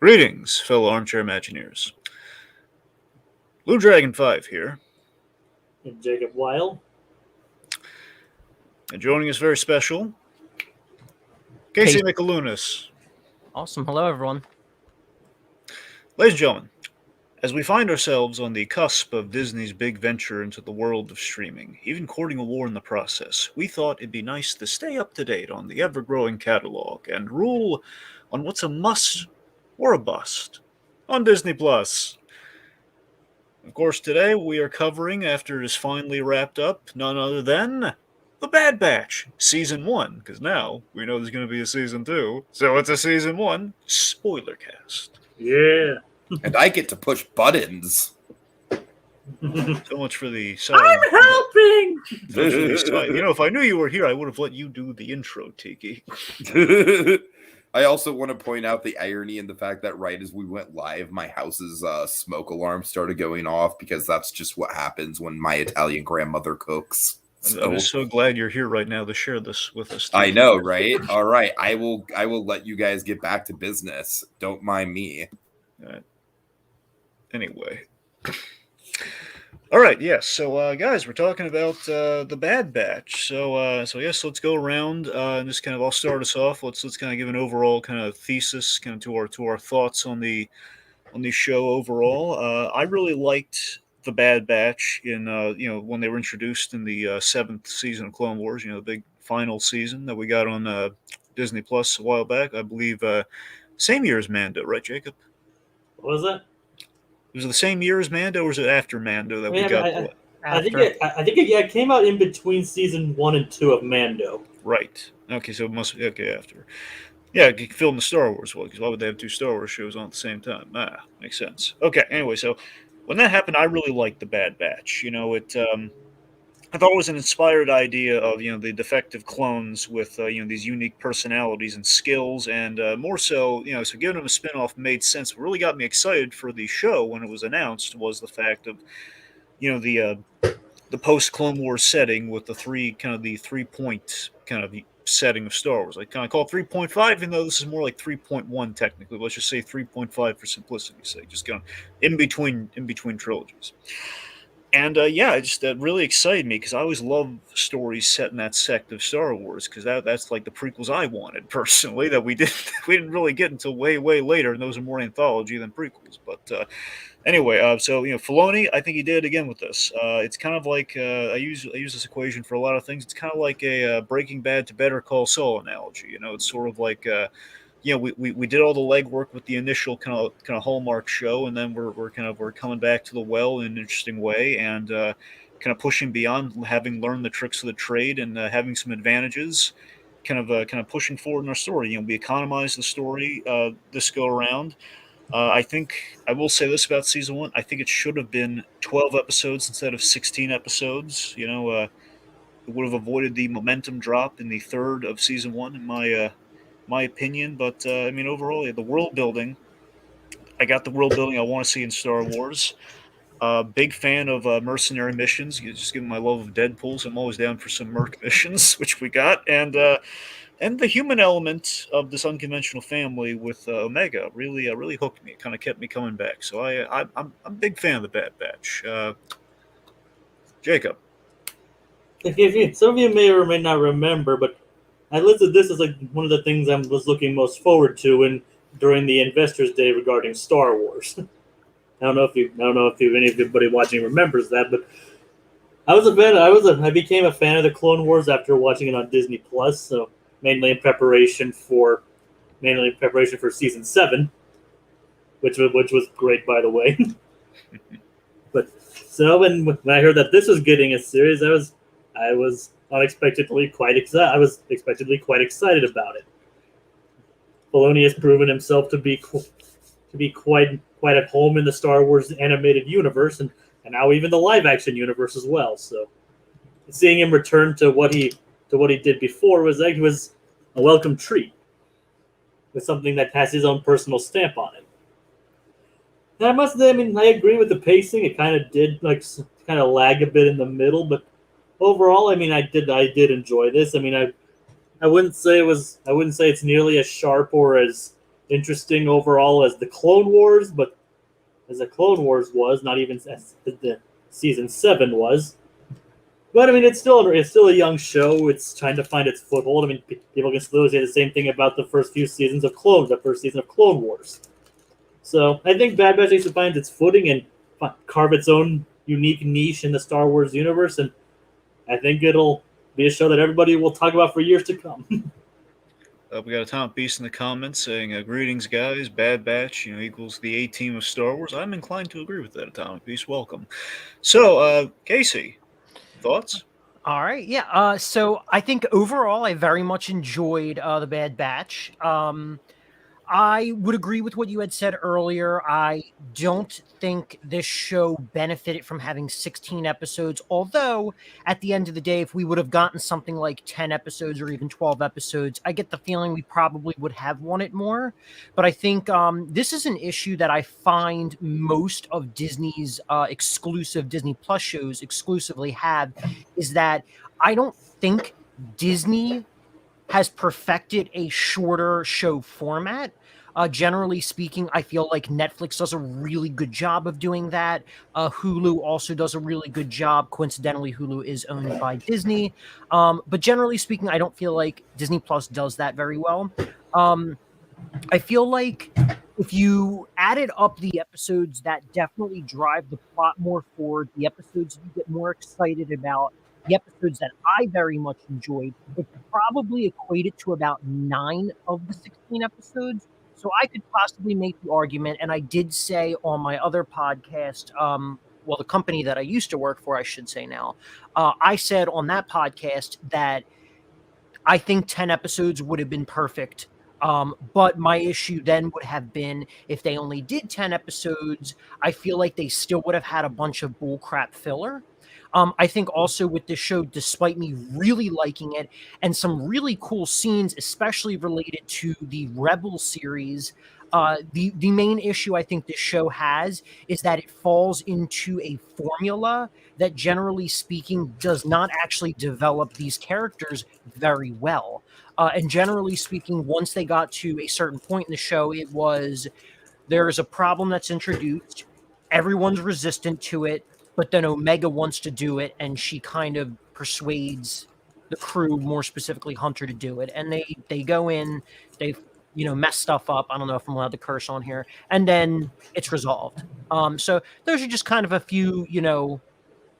Greetings, fellow armchair Imagineers. Blue Dragon 5 here, And Jacob Wile. and joining us very special, Casey Michalunas. Awesome. Hello, everyone. Ladies and gentlemen, as we find ourselves on the cusp of Disney's big venture into the world of streaming, even courting a war in the process, we thought it'd be nice to stay up to date on the ever-growing catalog and rule on what's a must or a bust on Disney+. Of course, today we are covering, after it is finally wrapped up, none other than The Bad Batch, Season 1, because now we know there's going to be a Season 2, so it's a Season 1 Spoilercast. Yeah. And I get to push buttons. So much for the silent. I'm helping! You know, if I knew you were here, I would have let you do the intro, Tiki. I also want to point out the irony in the fact that right as we went live, my house's smoke alarm started going off because that's just what happens when my Italian grandmother cooks. I'm just so glad you're here right now to share this with us. I know, right? All right, I will let you guys get back to business. Don't mind me. Anyway. All right, yes. So, guys, we're talking about the Bad Batch. So yes, let's go around and just kind of. I'll start us off. Let's kind of give an overall kind of thesis, kind of to our thoughts on the show overall. I really liked the Bad Batch in when they were introduced in the 7th season of Clone Wars. The big final season that we got on Disney Plus a while back. I believe same year as Mando, right, Jacob? What was that? Was it the same year as Mando, or was it after Mando that we got? I think it came out in between season 1 and 2 of Mando. Right. Okay, so it must be after. Yeah, you can film the Star Wars one, because why would they have 2 Star Wars shows on at the same time? Makes sense. Okay, anyway, so when that happened, I really liked the Bad Batch. I thought it was an inspired idea of the defective clones with these unique personalities and skills, and more so so giving them a spinoff made sense. What really got me excited for the show when it was announced was the fact of the post Clone Wars setting with the 3-point kind of setting of Star Wars. I kind of call it 3.5, even though this is more like 3.1 technically. Let's just say 3.5 for simplicity's sake, just kind of in between trilogies. And that really excited me because I always love stories set in that sect of Star Wars, because that's like the prequels I wanted personally that we didn't really get until way later, and those are more anthology than prequels. But anyway, so Filoni, I think he did again with this. It's kind of like I use this equation for a lot of things. It's kind of like a Breaking Bad to Better Call Saul analogy. It's sort of like. We did all the legwork with the initial kind of hallmark show, and then we're coming back to the well in an interesting way, and kind of pushing beyond, having learned the tricks of the trade and having some advantages, kind of pushing forward in our story. We economized the story this go around. I think I will say this about season 1. I think it should have been 12 episodes instead of 16 episodes. It would have avoided the momentum drop in the 3rd of season 1 in my opinion. But overall, the world building, I got the world building I want to see in Star Wars. Big fan of mercenary missions. Just given my love of Deadpool, so I'm always down for some merc missions, which we got. And the human element of this unconventional family with Omega really hooked me. It kind of kept me coming back. So I'm a big fan of the Bad Batch. Jacob. Some of you may or may not remember, but I listed this as like one of the things I was looking most forward to during the Investors Day regarding Star Wars. I don't know if anybody watching remembers that, but I became a fan of the Clone Wars after watching it on Disney Plus. So mainly in preparation for season 7, which was great, by the way. But so when I heard that this was getting a series, I was unexpectedly quite excited. I was expectedly quite excited about it. Filoni has proven himself to be quite at home in the Star Wars animated universe, and now even the live action universe as well. So seeing him return to what he did before was a welcome treat, with something that has his own personal stamp on it. And I must say, I agree with the pacing. It kind of did lag a bit in the middle, but overall, I did enjoy this. I wouldn't say it's nearly as sharp or as interesting overall as the Clone Wars, but as the Clone Wars was, not even as the season 7 was. But I mean, it's still a young show. It's trying to find its foothold. I mean, people can still say the same thing about the first few seasons of the first season of Clone Wars. So I think Bad Batch needs to find its footing and carve its own unique niche in the Star Wars universe, and I think it'll be a show that everybody will talk about for years to come. We got a Tom Beast in the comments saying, "Greetings, guys. Bad Batch, equals the A Team of Star Wars." I'm inclined to agree with that, Atomic Beast. Welcome. So, Casey, thoughts? All right, yeah. So I think overall, I very much enjoyed the Bad Batch. I would agree with what you had said earlier. I don't think this show benefited from having 16 episodes, although at the end of the day, if we would have gotten something like 10 episodes or even 12 episodes, I get the feeling we probably would have wanted more. But I think this is an issue that I find most of Disney's exclusive Disney Plus shows exclusively have, is that I don't think Disney has perfected a shorter show format. Generally speaking, I feel like Netflix does a really good job of doing that. Hulu also does a really good job. Coincidentally, Hulu is owned by Disney. But generally speaking, I don't feel like Disney Plus does that very well. I feel like if you added up the episodes that definitely drive the plot more forward, the episodes you get more excited about, the episodes that I very much enjoyed, it probably equated to about 9 of the 16 episodes. So I could possibly make the argument, and I did say on my other podcast, well, the company that I used to work for, I should say now, I said on that podcast that I think 10 episodes would have been perfect. But my issue then would have been if they only did 10 episodes, I feel like they still would have had a bunch of bullcrap filler. I think also with this show, despite me really liking it and some really cool scenes, especially related to the Rebel series, the main issue I think this show has is that it falls into a formula that, generally speaking, does not actually develop these characters very well. And generally speaking, once they got to a certain point in the show, it was there is a problem that's introduced, everyone's resistant to it, but then Omega wants to do it, and she kind of persuades the crew, more specifically Hunter, to do it. And they go in, they mess stuff up. I don't know if I'm allowed to curse on here, and then it's resolved. So those are just kind of a few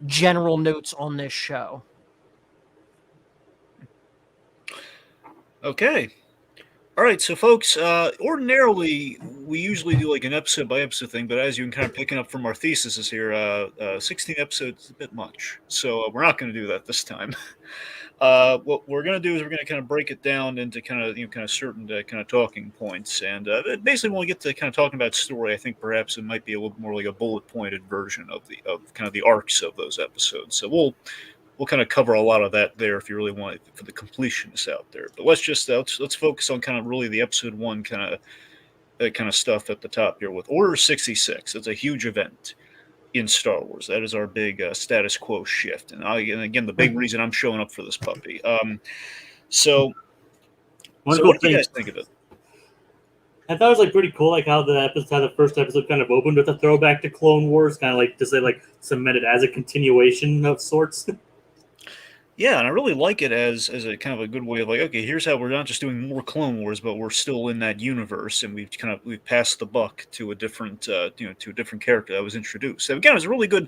general notes on this show. Okay. All right, so folks, ordinarily we usually do like an episode by episode thing, but as you can kind of picking up from our theses here, 16 episodes is a bit much, so we're not going to do that this time. What we're going to do is we're going to kind of break it down into kind of certain kind of talking points, and basically when we get to kind of talking about story, I think perhaps it might be a little more like a bullet pointed version of kind of the arcs of those episodes. So we'll kind of cover a lot of that there if you really want it for the completionists out there. But let's focus on kind of really the episode 1 kind of stuff at the top here with Order 66. It's a huge event in Star Wars. That is our big status quo shift, and again the big reason I'm showing up for this puppy. So what do you guys think of it? I thought it was like pretty cool, like how the first episode kind of opened with a throwback to Clone Wars, kind of like to say like cemented as a continuation of sorts. Yeah, and I really like it as a kind of a good way of like, okay, here's how we're not just doing more Clone Wars, but we're still in that universe, and we've passed the buck to a different to a different character that was introduced. So again, it's a really good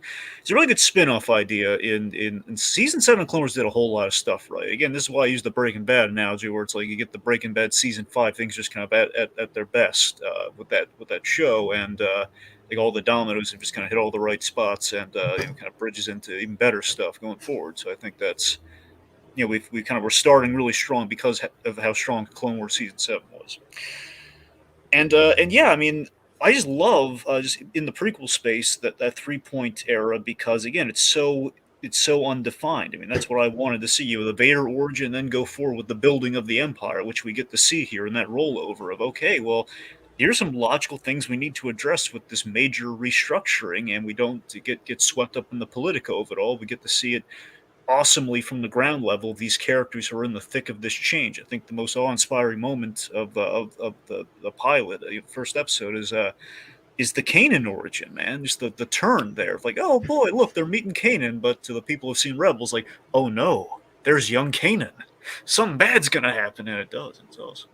spin-off idea. In season 7 of Clone Wars did a whole lot of stuff right. Again, this is why I use the Breaking Bad analogy, where it's like you get the Breaking Bad season 5, things just kind of at their best with that show, and like all the dominoes have just kind of hit all the right spots, and kind of bridges into even better stuff going forward. So I think that's we're starting really strong because of how strong Clone Wars season 7 was, and yeah, I mean, I just love just in the prequel space that 3-point era, because again, it's so undefined. I mean, that's what I wanted to see. The Vader origin, then go forward with the building of the Empire, which we get to see here in that rollover of, okay, well, here's some logical things we need to address with this major restructuring, and we don't get swept up in the Politico of it all. We get to see it awesomely from the ground level these characters who are in the thick of this change. I think the most awe-inspiring moment of the pilot, first episode, is the Kanan origin, man. Just the turn there, like, oh boy, look, they're meeting Kanan, but to the people who've seen Rebels, like, oh no, there's young Kanan. Something bad's gonna happen, and it does. It's awesome.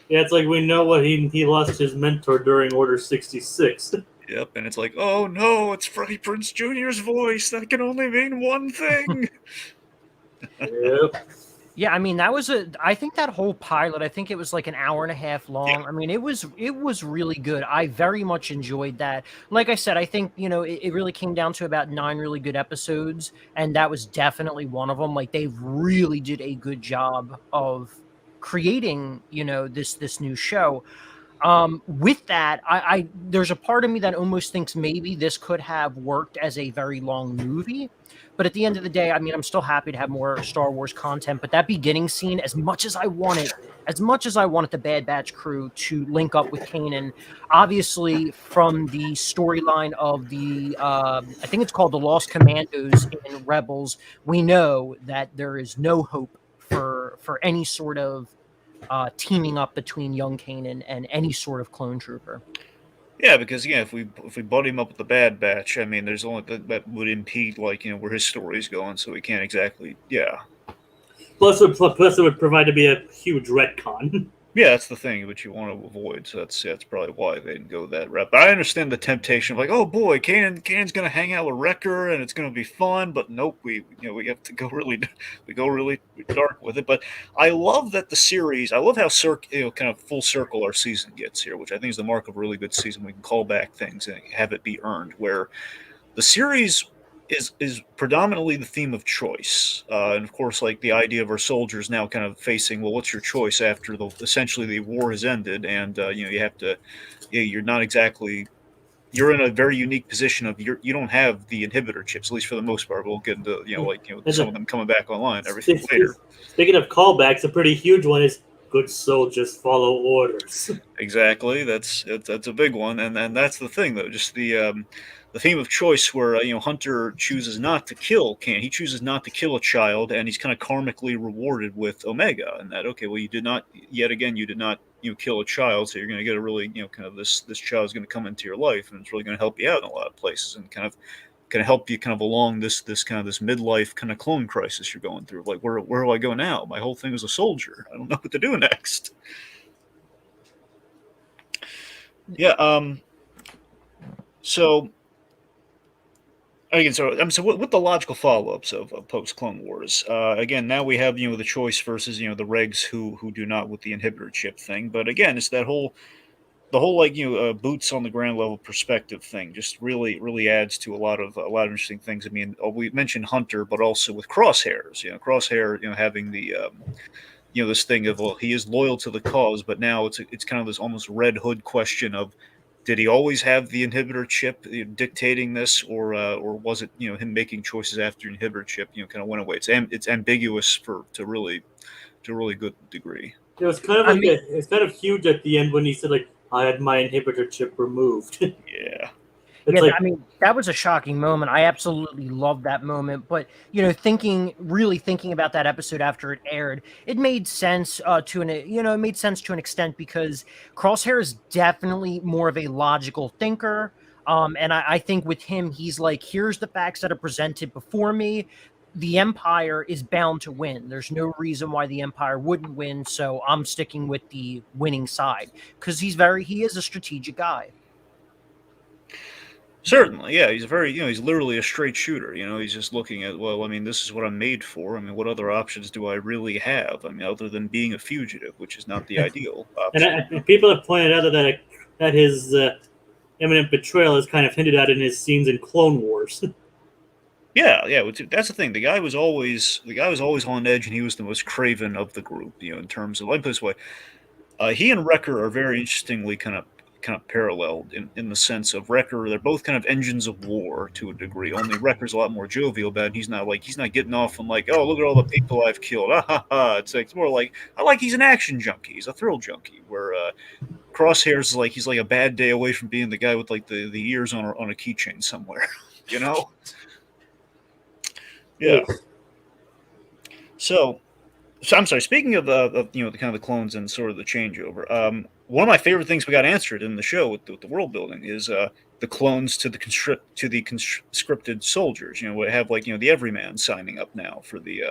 Yeah, it's like we know what he lost his mentor during Order 66. Yep, and it's like, oh no, it's Freddie Prinze Jr.'s voice. That can only mean one thing. Yep. Yeah, I mean I think that whole pilot, I think it was like an hour and a half long. Yeah. I mean, it was really good. I very much enjoyed that. Like I said, I think, it really came down to about 9 really good episodes, and that was definitely one of them. Like, they really did a good job of creating, this new show. With that, I there's a part of me that almost thinks maybe this could have worked as a very long movie. But at the end of the day, I mean, I'm still happy to have more Star Wars content. But that beginning scene, as much as I wanted the Bad Batch crew to link up with Kanan, obviously from the storyline of the, I think it's called the Lost Commandos in Rebels, we know that there is no hope for any sort of teaming up between young Kanan and any sort of clone trooper. Yeah, because if we butt him up with the Bad Batch, I mean, there's only that would impede where his story's going, so we can't exactly. Yeah. Plus, it would provide to be a huge retcon. Yeah, that's the thing which you want to avoid. So that's probably why they didn't go that route. But I understand the temptation of like, oh boy, Kanan's gonna hang out with Wrecker and it's gonna be fun. But nope, we have to go really dark with it. But I love that the series. I love how kind of full circle our season gets here, which I think is the mark of a really good season. We can call back things and have it be earned. Where the series is predominantly the theme of choice, and of course, like the idea of our soldiers now kind of facing, well, what's your choice after essentially the war has ended, and you have to, you're not exactly, you're in a very unique position of you don't have the inhibitor chips, at least for the most part. We'll get into some of them coming back online, everything later. Speaking of callbacks, a pretty huge one is good soldiers follow orders. Exactly, that's a big one, and that's the thing though, just the theme of choice, where Hunter chooses not to kill Kanan. He chooses not to kill a child, and he's kind of karmically rewarded with Omega. And that, okay, well, you did not kill a child, so you're going to get a really kind of this child is going to come into your life, and it's really going to help you out in a lot of places, and kind of help you kind of along this midlife kind of clone crisis you're going through. Like, where do I go now? My whole thing is a soldier. I don't know what to do next. Yeah. So. Again, so with the logical follow-ups of post Clone Wars, again, now we have the choice versus the regs who do not with the inhibitor chip thing. But again, it's the whole boots on the ground level perspective thing. Just really adds to a lot of interesting things. I mean, we mentioned Hunter, but also with Crosshairs. Crosshair, having the this thing of, well, he is loyal to the cause, but now it's kind of this almost Red Hood question of, did he always have the inhibitor chip dictating this, or was it him making choices after the inhibitor chip kind of went away? It's ambiguous to a really good degree. It was kind of like it's kind of huge at the end when he said, like, I had my inhibitor chip removed. Yeah. I mean, that was a shocking moment. I absolutely loved that moment. But, thinking about that episode after it aired, it made sense to an extent, because Crosshair is definitely more of a logical thinker. And I think with him, he's like, here's the facts that are presented before me. The Empire is bound to win. There's no reason why the Empire wouldn't win. So I'm sticking with the winning side, because he is a strategic guy. Certainly, yeah. He's he's literally a straight shooter. He's just looking at, well, I mean, this is what I'm made for. I mean, what other options do I really have? I mean, other than being a fugitive, which is not the ideal option. And people have pointed out that his imminent betrayal is kind of hinted at in his scenes in Clone Wars. Yeah. That's the thing. The guy was always on edge, and he was the most craven of the group. In terms of, let me put it this way, he and Wrecker are very interestingly kind of paralleled in the sense of Wrecker. They're both kind of engines of war to a degree. Only Wrecker's a lot more jovial about it. He's not getting off on like, oh, look at all the people I've killed. It's more like, he's an action junkie. He's a thrill junkie. Where Crosshair's like, he's like a bad day away from being the guy with like the ears on a keychain somewhere. Yeah. So I'm sorry. Speaking of the kind of the clones and sort of the changeover, one of my favorite things we got answered in the show with the world building is the clones to the conscripted soldiers. You know, we have the everyman signing up now for the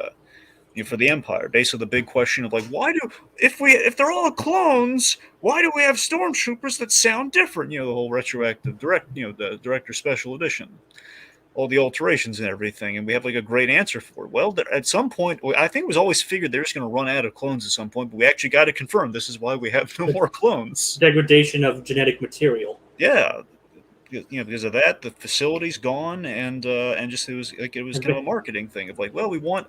for the Empire. Basically, the big question of why do if they're all clones, why do we have stormtroopers that sound different? You know, the whole retroactive the director special edition, all the alterations and everything, and we have a great answer for it. Well, at some point, I think it was always figured they're just going to run out of clones at some point, but we actually got to confirm this is why we have no more clones. Degradation of genetic material. Yeah, because of that, the facility's gone, and just it was kind of a marketing thing of we want.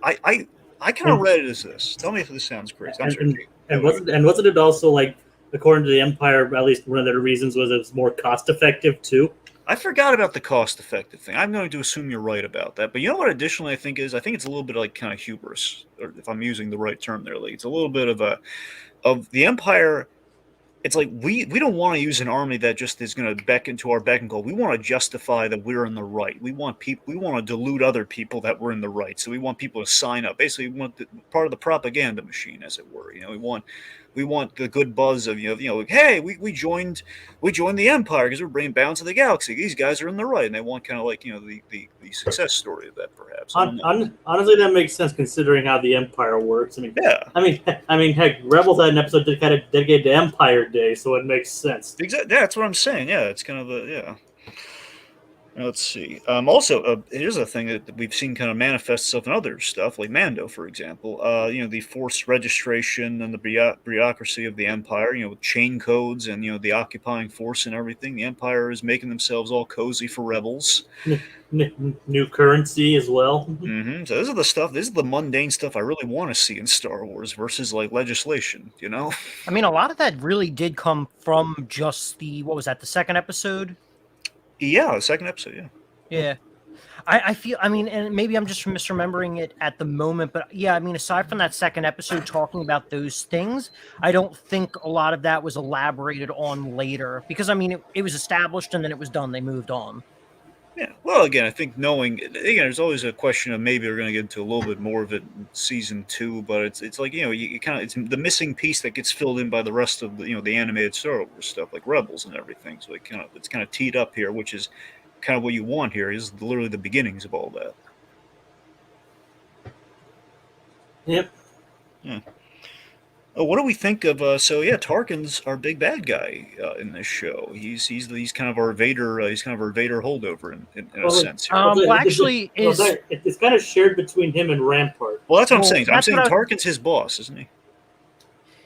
I kind of read it as this. Tell me if this sounds crazy. I'm sorry. Wasn't it also according to the Empire, at least one of their reasons was it was more cost effective too? I forgot about the cost-effective thing. I'm going to assume you're right about that. But you know what additionally I think it's a little bit kind of hubris, or if I'm using the right term there, it's a little bit of the Empire. It's we don't want to use an army that just is going to beckon to our beck and call. We want to justify that we're in the right. We want to delude other people that we're in the right. So we want people to sign up. Basically, we want part of the propaganda machine, as it were. You know, we want the good buzz of hey, we joined the Empire because we're bringing balance to the galaxy. These guys are in the right, and they want kind of the success story of that, perhaps. Honestly, that makes sense considering how the Empire works. Yeah. I mean, heck, Rebels had an episode dedicated to Empire Day, so it makes sense. Exactly. That's what I'm saying. Yeah, it's kind of yeah. Let's see. Also, here's a thing that we've seen kind of manifest itself in other stuff, like Mando, for example. The forced registration and the bureaucracy of the Empire. With chain codes and the occupying force and everything. The Empire is making themselves all cozy for rebels. New currency as well. Mm-hmm. So this is the stuff. This is the mundane stuff I really want to see in Star Wars versus legislation. I mean, a lot of that really did come from just the second episode. Yeah, the second episode, yeah. Yeah. I feel, and maybe I'm just misremembering it at the moment, but yeah, aside from that second episode talking about those things, I don't think a lot of that was elaborated on later because, it was established and then it was done. They moved on. Yeah. Well, again, I think there's always a question of maybe we're going to get into a little bit more of it in season 2, but it's you kind of, it's the missing piece that gets filled in by the rest of the animated Star Wars stuff like Rebels and everything. So it's kind of teed up here, which is kind of what you want here is literally the beginnings of all that. Yep. Yeah. Oh, what do we think of? Tarkin's our big bad guy in this show. He's kind of our Vader. He's kind of our Vader holdover in a sense. Actually, it's kind of shared between him and Rampart. Well, that's what I'm saying. I'm saying Tarkin's his boss, isn't he?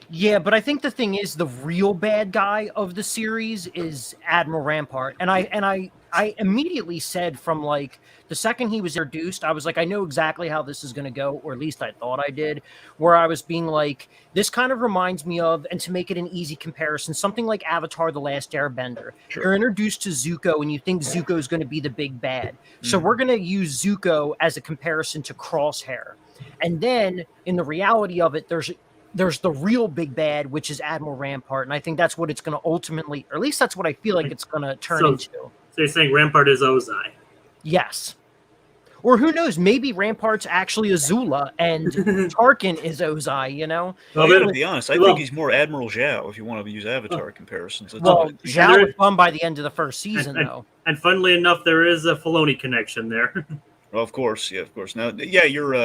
Yeah, but I think the thing is, the real bad guy of the series is Admiral Rampart, and I immediately said from the second he was introduced, I was I know exactly how this is going to go, or at least I thought I did, where I was being this kind of reminds me of, and to make it an easy comparison, something like Avatar: The Last Airbender. Sure. You're introduced to Zuko, and you think Zuko is going to be the big bad. So we're going to use Zuko as a comparison to Crosshair. And then, in the reality of it, there's the real big bad, which is Admiral Rampart, and I think that's what it's going to ultimately, or at least that's what I feel like it's going to turn into. So you're saying Rampart is Ozai? Yes. Or who knows, maybe Rampart's actually Azula and Tarkin is Ozai, Well, to be honest, I think he's more Admiral Zhao if you want to use Avatar comparisons. Zhao was fun by the end of the first season, though. And funnily enough, there is a Filoni connection there. Well, of course. Now, yeah, you're...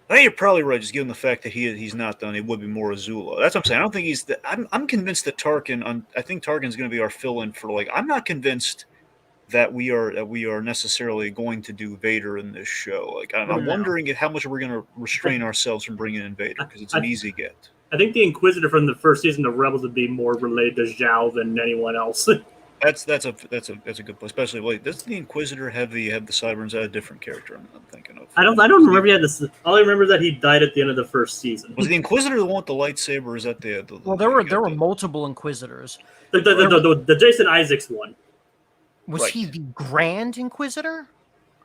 I think you're probably right, just given the fact that he's not done. It would be more Azula. That's what I'm saying. I don't think he's I'm convinced that Tarkin. I think Tarkin's going to be our fill-in for I'm not convinced that we are necessarily going to do Vader in this show. I'm wondering how much we're going to restrain ourselves from bringing in Vader because it's an easy get. I think the Inquisitor from the first season of Rebels would be more related to Zhao than anyone else. That's a good point, especially does the Inquisitor have the Cyberns a different character? I'm thinking of. I don't remember he had this. All I remember is that he died at the end of the first season. Was the Inquisitor the one with the lightsaber? Or is that the well, there were multiple Inquisitors. The Jason Isaacs one. Was he the Grand Inquisitor?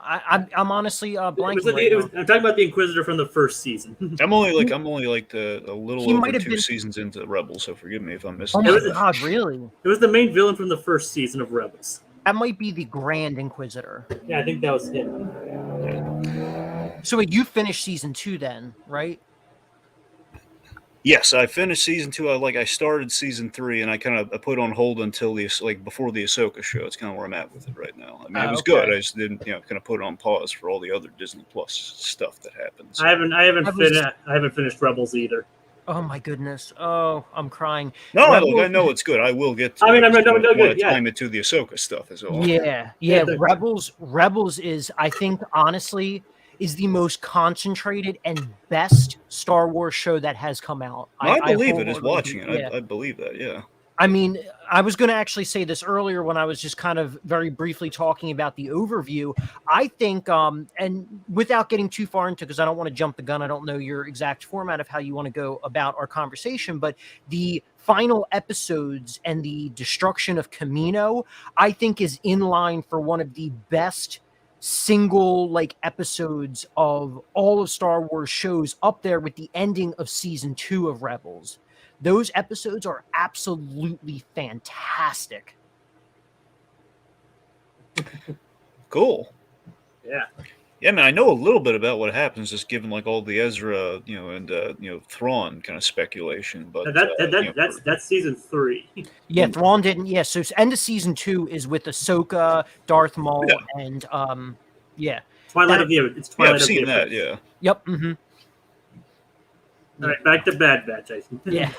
I'm honestly blanking. I'm talking about the Inquisitor from the first season. I'm only a little over 2 seasons into Rebels, so forgive me if I'm missing. Oh my God, really? It was the main villain from the first season of Rebels. That might be the Grand Inquisitor. Yeah, I think that was him. So wait, you finished season 2 then, right? Yes, I finished season 2. I started season 3, and I kind of put on hold until before the Ahsoka show. It's kind of where I'm at with it right now. I mean, it was good. Okay. I just didn't kind of put it on pause for all the other Disney Plus stuff that happens. I haven't was- finished Rebels either. Oh my goodness. Oh, I'm crying. No, look, Rebels- I know it's good. I will get to I mean, it. I'm just no, want good. to Yeah, time it to the Ahsoka stuff as well. Yeah, Yeah, Rebels is, I think, honestly, is the most concentrated and best Star Wars show that has come out. No, I believe it. Is wholeheartedly watching it. yeah. I believe that. Yeah. I mean, I was going to actually say this earlier when I was just kind of very briefly talking about the overview. I think, and without getting too far into, because I don't want to jump the gun, I don't know your exact format of how you want to go about our conversation, but the final episodes and the destruction of Camino, I think, is in line for one of the best single episodes of all of Star Wars shows, up there with the ending of season 2 of Rebels. Those episodes are absolutely fantastic. Cool. Yeah. Yeah, man, I know a little bit about what happens, just given all the Ezra, and Thrawn kind of speculation. But That's season 3. Yeah, Thrawn didn't. Yeah, so end of season 2 is with Ahsoka, Darth Maul, and yeah. Twilight of the It's Yeah, Twilight I've of seen the that. Yeah. Yep. Mm-hmm. All right, back to Bad Batch, Jason. Yeah.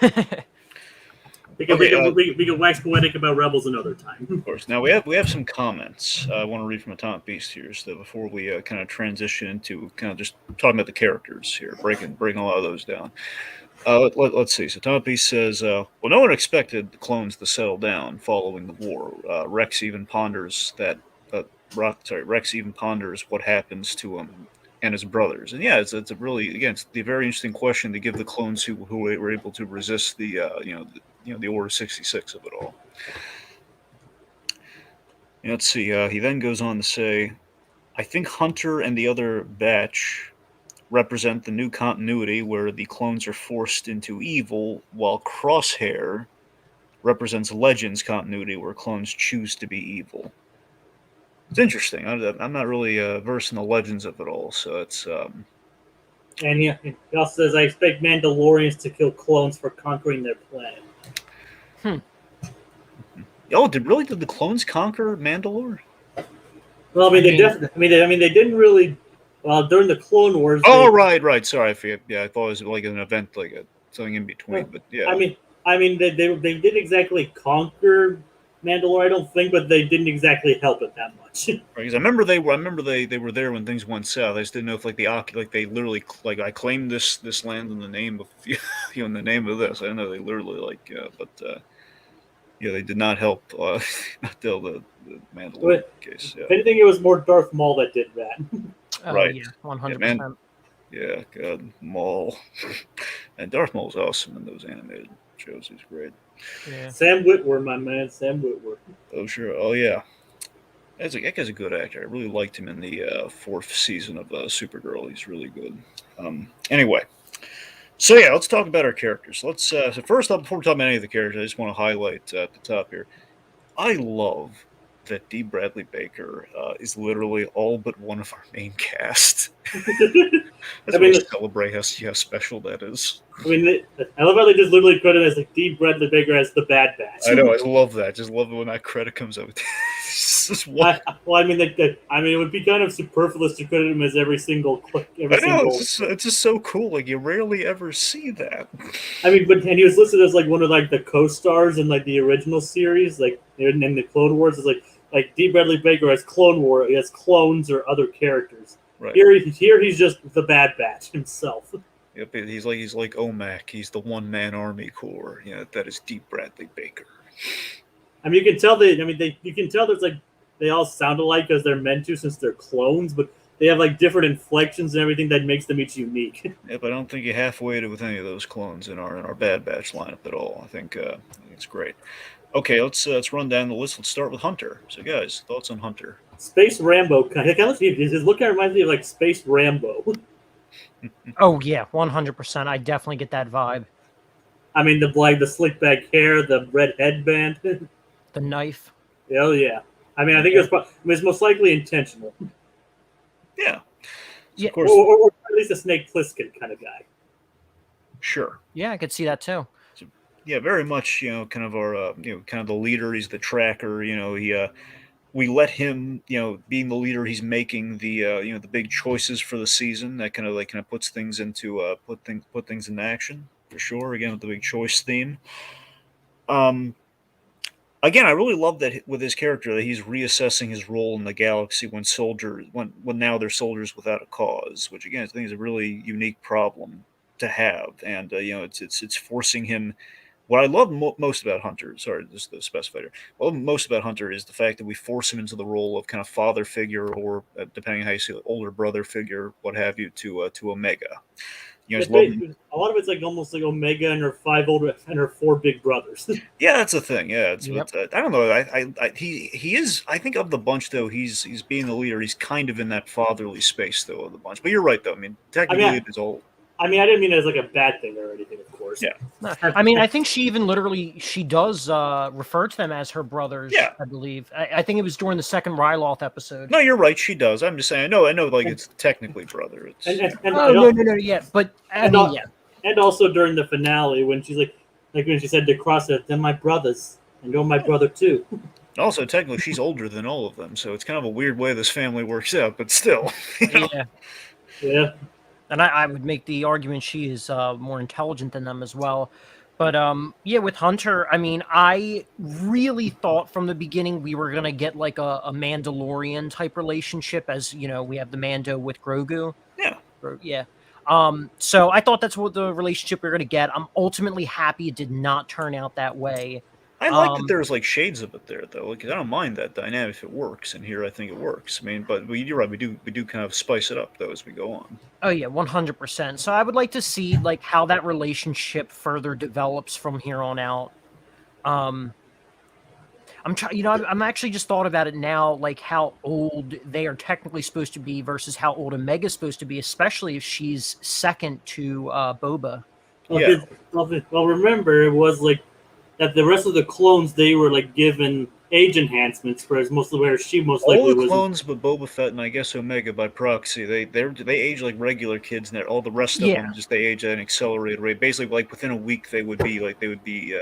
we can wax poetic about Rebels another time. Of course. Now we have some comments. I want to read from Atomic Beast here, so before we kind of transition into kind of just talking about the characters here, breaking a lot of those down. Let's see. So Atomic Beast says, "Well, no one expected the clones to settle down following the war. Rex even ponders what happens to him and his brothers." And yeah, it's a really, again, it's the very interesting question to give the clones who were able to resist the the Order 66 of it all. Let's see. He then goes on to say, "I think Hunter and the other batch represent the new continuity where the clones are forced into evil, while Crosshair represents Legends continuity where clones choose to be evil." It's interesting. I'm not really versed in the legends of it all, so it's. And he also says, "I expect Mandalorians to kill clones for conquering their planet." Oh, did the clones conquer Mandalore? Well, they didn't really. Well, during the Clone Wars. Oh, right. Sorry, I forget. Yeah, I thought it was like an event, something in between. But yeah, they didn't exactly conquer Mandalore, I don't think, but they didn't exactly help it that much. Because I remember they were there when things went south. I just didn't know if they literally I claimed this land in the name of in the name of this. I don't know they literally they did not help until the Mandalorian case. Yeah. If anything, it was more Darth Maul that did that. Right. Yeah, 100%. Yeah, God, Maul. And Darth Maul's awesome in those animated shows. He's great. Yeah. Sam Witwer, my man, Sam Witwer. Oh, sure. Oh, yeah. That guy's a good actor. I really liked him in the fourth season of Supergirl. He's really good. Anyway. So, yeah, let's talk about our characters. So first off, before we talk about any of the characters, I just want to highlight at the top here. I love that D. Bradley Baker is literally all but one of our main cast. Celebrate how special that is. I love how they just literally credit as D. Bradley Baker as the Bad Batch. I know, I love that. Just love it when that credit comes out. It would be kind of superfluous to credit him as every single. It's just so cool. You rarely ever see that. And he was listed as one of the co-stars in the original series, in the Clone Wars. Is like D. Bradley Baker as Clone War, he has clones or other characters. Right. Here he's just the Bad Batch himself. Yep, he's like OMAC. He's the one-man army corps. That is D. Bradley Baker. You can tell there's they all sound alike because they're meant to, since they're clones, but they have different inflections and everything that makes them each unique. Yep, I don't think you half-weighted with any of those clones in our Bad Batch lineup at all. I think it's great. Okay, let's run down the list. Let's start with Hunter. So, guys, thoughts on Hunter? Space Rambo. His look reminds me of Space Rambo. Oh yeah, 100%. I definitely get that vibe. The slick back hair, the red headband, the knife. Oh yeah. I think it's most likely intentional. Yeah. So Yeah. of course, or at least a Snake Plissken kind of guy. sure. Yeah, I could see that too. So, yeah, very much. Kind of our kind of the leader. He's the tracker. We let him, being the leader, he's making the the big choices for the season. That kind of puts things into put things into action for sure. Again with the big choice theme. Um, Again, I really love that with his character that he's reassessing his role in the galaxy when now they're soldiers without a cause, which again I think is a really unique problem to have, and it's forcing him. What I love most about Hunter, sorry, this is the specifier. What I love most about Hunter is the fact that we force him into the role of kind of father figure, or depending on how you see it, older brother figure, what have you, to Omega. He's loving. A lot of it's like almost like Omega and her 5 older and her 4 big brothers. Yeah, that's the thing. Yeah, it's Yep. I don't know. He is. I think of the bunch though. He's being the leader. He's kind of in that fatherly space though of the bunch. But you're right though. I mean, technically it is all. I didn't mean it as like a bad thing or anything, of course. Yeah. No, I mean, I think she even literally she does refer to them as her brothers. Yeah. I believe. I think it was during the second Ryloth episode. No, you're right. She does. I'm just saying. I know. Like it's technically brother. It's No. Yeah, but I mean, yeah. And also during the finale when she's like when she said to Cross, "They're my brothers, and you're my brother too." Also, technically, she's older than all of them, so it's kind of a weird way this family works out. But still, you know? Yeah. Yeah. And I would make the argument she is more intelligent than them as well. But yeah, with Hunter, I mean, I really thought from the beginning we were gonna get like a Mandalorian type relationship, as we have the Mando with Grogu. Yeah. Yeah. So I thought that's what the relationship we were gonna get. I'm ultimately happy it did not turn out that way. I like that there's like shades of it there, though. Like I don't mind that dynamic if it works, and here I think it works. I mean, but you're right. We do kind of spice it up though as we go on. Oh yeah, 100%. So I would like to see like how that relationship further develops from here on out. I'm trying. I'm actually just thought about it now, like how old they are technically supposed to be versus how old Omega's supposed to be, especially if she's second to Boba. Yeah. Well, remember it was like that the rest of the clones they were like given age enhancements, whereas she most likely All the was clones, but Boba Fett and I guess Omega by proxy, they age like regular kids, and all the rest of them just they age at an accelerated rate. Basically, like within a week, they would be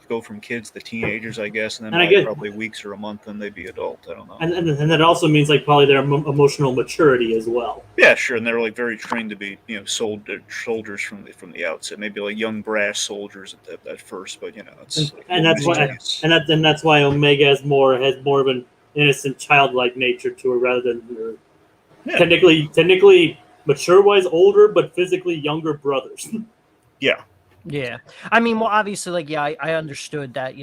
go from kids to teenagers, I guess, and then I guess, probably weeks or a month, then they'd be adult. I don't know. And that also means like probably their emotional maturity as well. Yeah, sure, and they're like very trained to be soldiers from the outset. Maybe like young brass soldiers at first, but it's that's why Omega has more of an innocent, childlike nature to her rather than technically mature-wise older, but physically younger brothers. Yeah. Yeah. I mean, well, obviously, like, yeah, I understood that,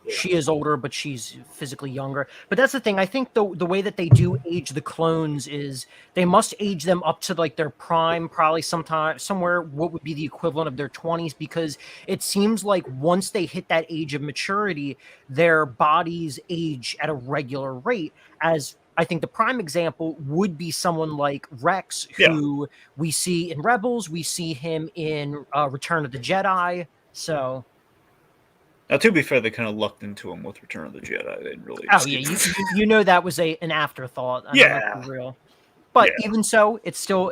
she is older, but she's physically younger. But that's the thing. I think the way that they do age the clones is they must age them up to like their prime, probably somewhere what would be the equivalent of their 20s, because it seems like once they hit that age of maturity, their bodies age at a regular rate. As I think the prime example would be someone like Rex, who we see in Rebels, we see him in Return of the Jedi. So. Now, to be fair, they kind of lucked into him with Return of the Jedi. They didn't really. Oh yeah, that was an afterthought. Yeah, real. But even so, it's still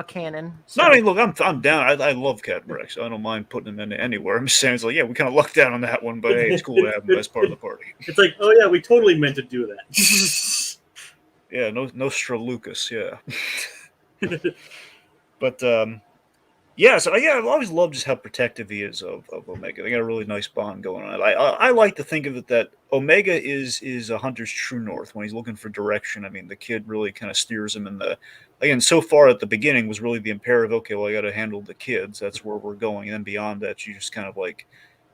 canon. So. No, I mean, look, I'm down. I love Captain Rex. I don't mind putting him in anywhere. I'm just saying, it's like, yeah, we kind of lucked out on that one, but hey, it's cool to have him as part of the party. It's like, oh yeah, we totally meant to do that. Yeah, Nostra Lucas, yeah. But I've always loved just how protective he is of Omega. They got a really nice bond going on. I like to think of it that Omega is a hunter's true north when he's looking for direction. I mean, the kid really kind of steers him so far at the beginning was really the imperative. Okay, well, I got to handle the kids. That's where we're going. And then beyond that, you just kind of like,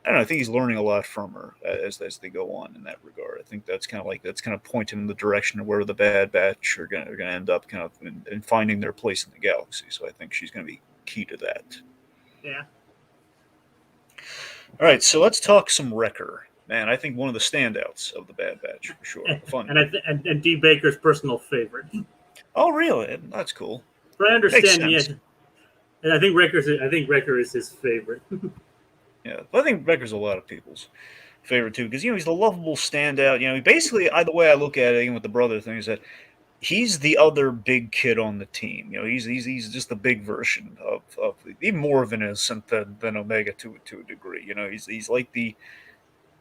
I don't know. I think he's learning a lot from her as they go on in that regard. I think that's kind of pointing in the direction of where the Bad Batch are going to end up, kind of in finding their place in the galaxy. So I think she's going to be key to that. Yeah. All right, so let's talk some Wrecker. Man, I think one of the standouts of the Bad Batch for sure. Fun. And D. Baker's personal favorite. Oh, really? That's cool. But I understand. Yeah. And I think Wrecker is his favorite. Yeah, but I think Wrecker's a lot of people's favorite too, because he's the lovable standout. Basically, the way I look at it, even with the brother thing, is that he's the other big kid on the team. He's just the big version of even more of an innocent than Omega to a degree. He's like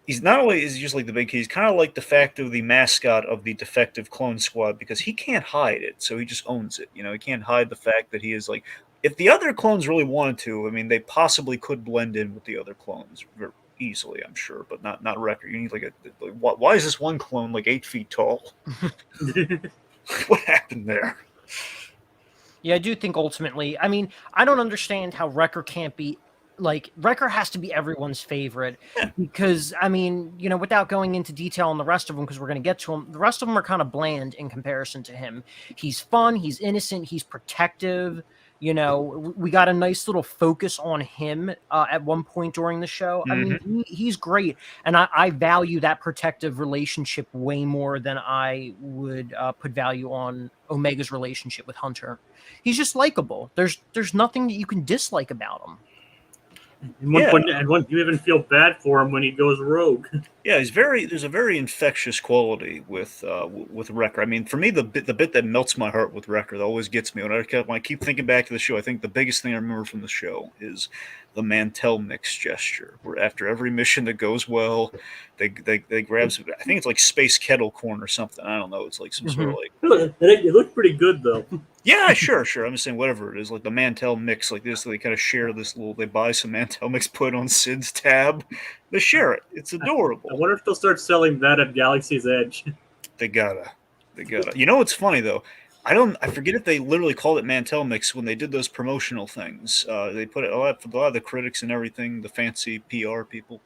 he's not only is he just like the big kid, he's kind of like de facto the mascot of the defective clone squad because he can't hide it, so he just owns it. He can't hide the fact that he is like. If the other clones really wanted to, I mean, they possibly could blend in with the other clones very easily, I'm sure, but not Wrecker. You need why is this one clone like 8 feet tall? What happened there? Yeah, I do think ultimately, I mean, I don't understand how Wrecker can't be like Wrecker has to be everyone's favorite because I mean, without going into detail on the rest of them because we're going to get to them, the rest of them are kind of bland in comparison to him. He's fun, he's innocent, he's protective. We got a nice little focus on him at one point during the show. I mean, he's great, and I value that protective relationship way more than I would put value on Omega's relationship with Hunter. He's just likable. There's nothing that you can dislike about him. And one, you even feel bad for him when he goes rogue. Yeah, there's a very infectious quality with Wrecker. I mean, for me, the bit that melts my heart with Wrecker that always gets me when I keep thinking back to the show. I think the biggest thing I remember from the show is the Mantel mix gesture, where after every mission that goes well, they grab some, I think it's like space kettle corn or something. I don't know. It's like some sort of like. It looked pretty good though. Yeah, sure. I'm just saying whatever it is, like the Mantel mix, like this. They kind of share this little. They buy some Mantel mix, put it on Sid's tab. They share it. It's adorable. I wonder if they'll start selling that at Galaxy's Edge. They gotta. What's funny though? I forget if they literally called it Mantel mix when they did those promotional things. They put it a lot of the critics and everything, the fancy PR people.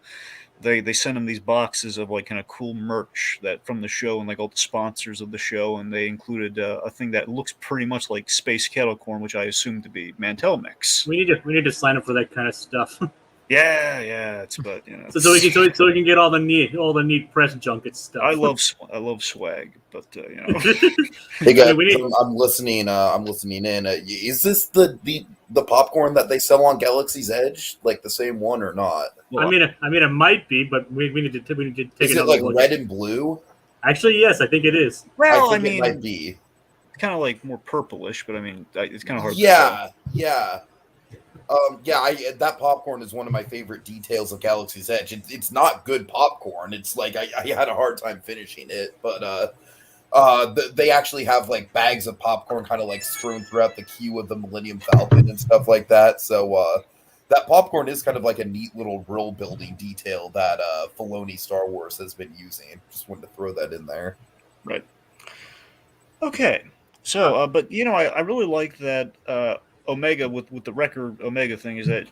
They sent them these boxes of like kind of cool merch that from the show and like all the sponsors of the show, and they included a thing that looks pretty much like space kettle corn, which I assume to be Mantel mix. We need to sign up for that kind of stuff. Yeah, but so we can get all the neat press junket stuff. I love swag, but Hey guys, I'm listening. I'm listening in. Is this the popcorn that they sell on Galaxy's Edge, like the same one or not? Well, I mean, it might be, but we need to take is it like red and blue? Actually, yes, I think it is. Well, it might be. It's kind of like more purplish, but I mean, it's kind of hard. Yeah. That popcorn is one of my favorite details of Galaxy's Edge. It's not good popcorn. It's like I had a hard time finishing it, but they actually have like bags of popcorn kind of like strewn throughout the queue of the Millennium Falcon and stuff like that. So that popcorn is kind of like a neat little world building detail that Filoni Star Wars has been using. Just wanted to throw that in there. Right. Okay. So, but I really like that. Omega with the Wrecker Omega thing is that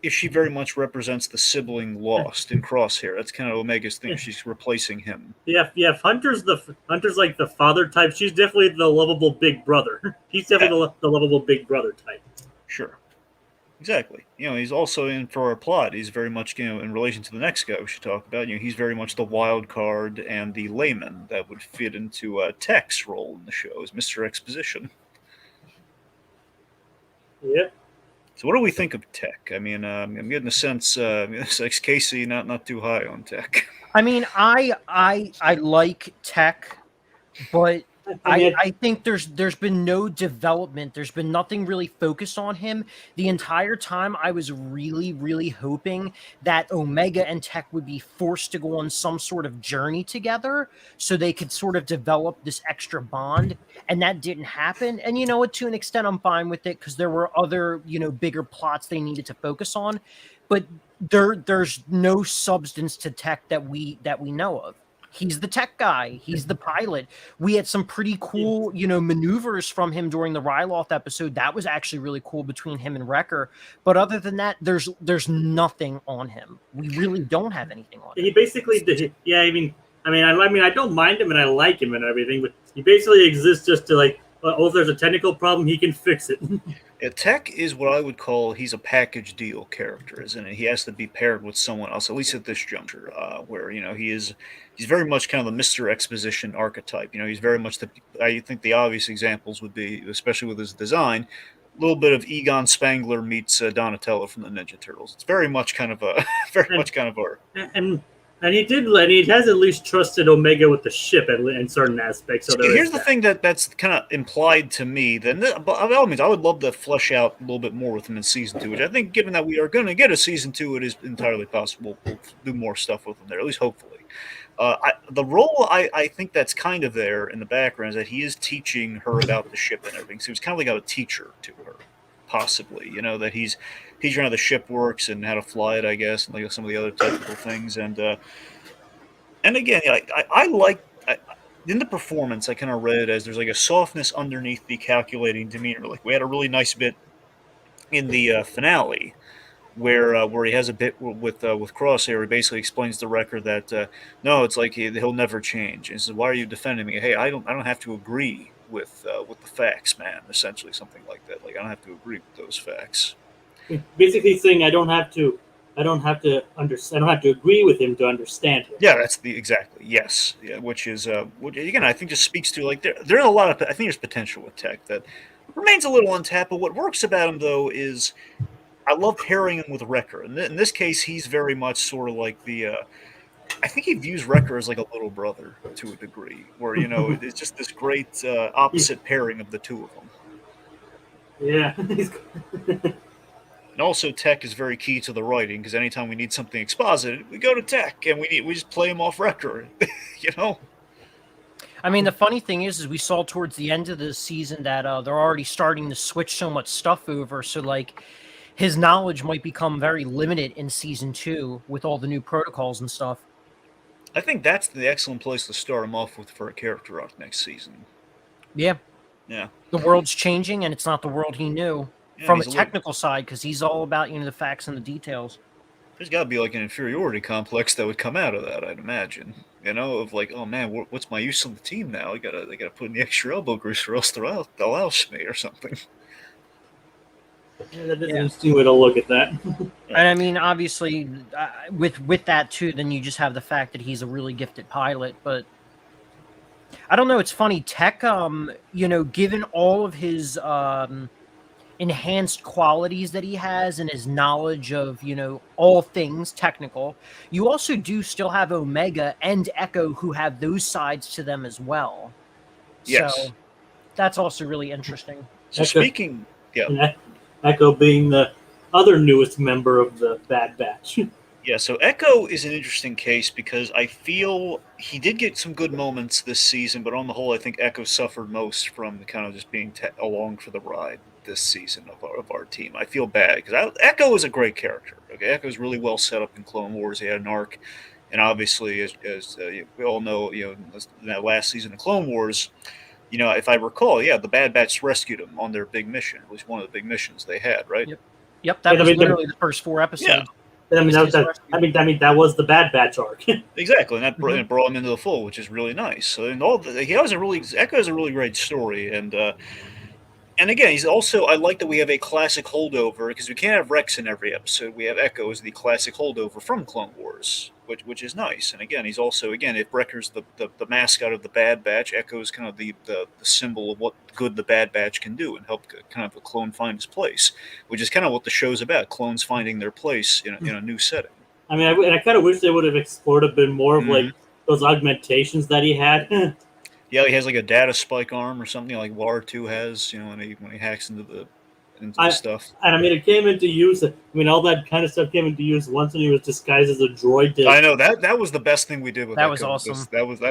if she very much represents the sibling lost in Crosshair. That's kind of Omega's thing. She's replacing him. Yeah. If Hunter's like the father type, she's definitely the lovable big brother. He's definitely the lovable big brother type. Sure. Exactly. He's also in for our plot. He's very much, in relation to the next guy we should talk about. He's very much the wild card and the layman that would fit into Tech's role in the show as Mr. Exposition. Yeah. So what do we think of Tech? I mean, I'm getting a sense, like Casey, not too high on Tech. I mean, I like Tech, but I think there's been no development. There's been nothing really focused on him. The entire time I was really, really hoping that Omega and Tech would be forced to go on some sort of journey together so they could sort of develop this extra bond. And that didn't happen. And you know what, to an extent, I'm fine with it because there were other, bigger plots they needed to focus on. But there's no substance to Tech that we know of. He's the tech guy. He's the pilot. We had some pretty cool, maneuvers from him during the Ryloth episode. That was actually really cool between him and Wrecker. But other than that, there's nothing on him. We really don't have anything on him. He basically did. Yeah, I mean, I don't mind him and I like him and everything, but he basically exists just to like, if there's a technical problem, he can fix it. Yeah, Tech is what I would call he's a package deal character, isn't it? He has to be paired with someone else, at least at this juncture, where he's very much kind of the Mr. Exposition archetype. He's very much I think the obvious examples would be, especially with his design, a little bit of Egon Spangler meets Donatello from the Ninja Turtles. It's very much kind of our. And And he has at least trusted Omega with the ship in certain aspects. So Here's the thing that's kind of implied to me. Then, by all means, I would love to flesh out a little bit more with him in season 2. Which I think, given that we are going to get a season 2, it is entirely possible we'll do more stuff with him there. At least hopefully. The role I think that's kind of there in the background is that he is teaching her about the ship and everything. So he was kind of like a teacher to her, possibly. That he's teaching her how the ship works and how to fly it, I guess, and like some of the other technical things. And again, I like in the performance. I kind of read it as there's like a softness underneath the calculating demeanor. Like we had a really nice bit in the finale where he has a bit with Crosshair. Where he basically explains to Wrecker that no, it's like he'll never change. And he says, "Why are you defending me?" Hey, I don't have to agree with the facts, man. Essentially, something like that. Like I don't have to agree with those facts. Basically, saying I don't have to agree with him to understand him. Yeah, that's exactly yes. Yeah, which again I think just speaks to like there's a lot of I think there's potential with Tech that remains a little untapped. But what works about him though is I love pairing him with Wrecker. In this case, he's very much sort of like the. I think he views Wrecker as like a little brother to a degree, where it's just this great opposite pairing of the two of them. Yeah. And also, Tech is very key to the writing because anytime we need something exposited, we go to Tech and we just play him off Wrecker. I mean, the funny thing is we saw towards the end of the season that they're already starting to switch so much stuff over. So like. His knowledge might become very limited in season 2 with all the new protocols and stuff. I think that's the excellent place to start him off with for a character arc next season. Yeah. Yeah. The world's changing, and it's not the world he knew from a technical side, because he's all about the facts and the details. There's got to be like an inferiority complex that would come out of that, I'd imagine. Of like, oh man, what's my use on the team now? I gotta put in the extra elbow grease, or else they'll oust me or something. Yeah, that is an interesting way to look at that. And I mean, obviously, with that too, then you just have the fact that he's a really gifted pilot. But I don't know. It's funny, Tech. Given all of his enhanced qualities that he has and his knowledge of all things technical, you also do still have Omega and Echo who have those sides to them as well. Yes. So that's also really interesting. So speaking, yeah. Echo being the other newest member of the Bad Batch. Yeah, so Echo is an interesting case because I feel he did get some good moments this season, but on the whole, I think Echo suffered most from the kind of just being along for the ride this season of our team. I feel bad because Echo is a great character. Okay, Echo is really well set up in Clone Wars. He had an arc, and obviously, as we all know, in that last season of Clone Wars. If I recall, the Bad Batch rescued him on their big mission. It was one of the big missions they had, right? Yep. That was literally the first 4 episodes. Yeah. That was the Bad Batch arc. Exactly, and that brought him into the fold, which is really nice. So, Echo has a really great story, and again, he's also. I like that we have a classic holdover because we can't have Rex in every episode. We have Echo as the classic holdover from Clone Wars, which is nice. And again, he's also if Wrecker's the mascot of the Bad Batch, Echo is kind of the symbol of what good the Bad Batch can do and help kind of a clone find his place, which is kind of what the show's about: clones finding their place in a new setting. I mean, I kind of wish they would have explored a bit more of like those augmentations that he had. Yeah, he has like a data spike arm or something like WAR 2 has, when he hacks into the stuff. And I mean, it came into use. I mean, all that kind of stuff came into use once when he was disguised as a droid. I know that was the best thing we did with that. Was awesome.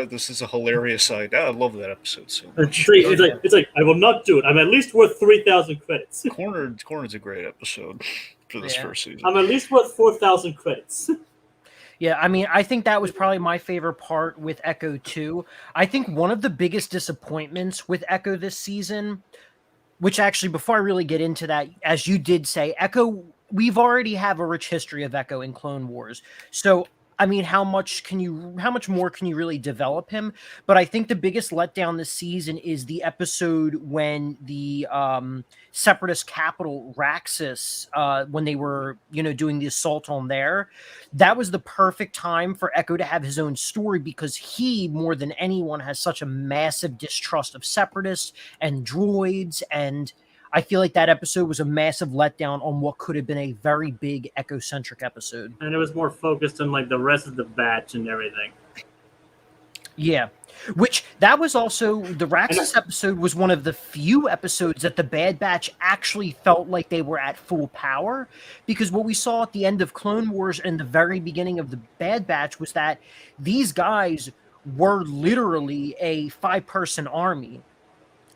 This is a hilarious side. I love that episode so much. It's like I will not do it. I'm at least worth 3,000 credits. Cornered's a great episode for this first season. I'm at least worth 4,000 credits. Yeah, I mean, I think that was probably my favorite part with Echo 2. I think one of the biggest disappointments with Echo this season, which actually, before I really get into that, as you did say, Echo, we've already have a rich history of Echo in Clone Wars. So, I mean, how much more can you really develop him? But I think the biggest letdown this season is the episode when the Separatist capital, Raxus, when they were, doing the assault on there. That was the perfect time for Echo to have his own story because he, more than anyone, has such a massive distrust of Separatists and droids. And I feel like that episode was a massive letdown on what could have been a very big Echo-centric episode. And it was more focused on like the rest of the batch and everything. Yeah. Which, that was also, the Raxus episode was one of the few episodes that the Bad Batch actually felt like they were at full power, because what we saw at the end of Clone Wars and the very beginning of the Bad Batch was that these guys were literally a 5-person army.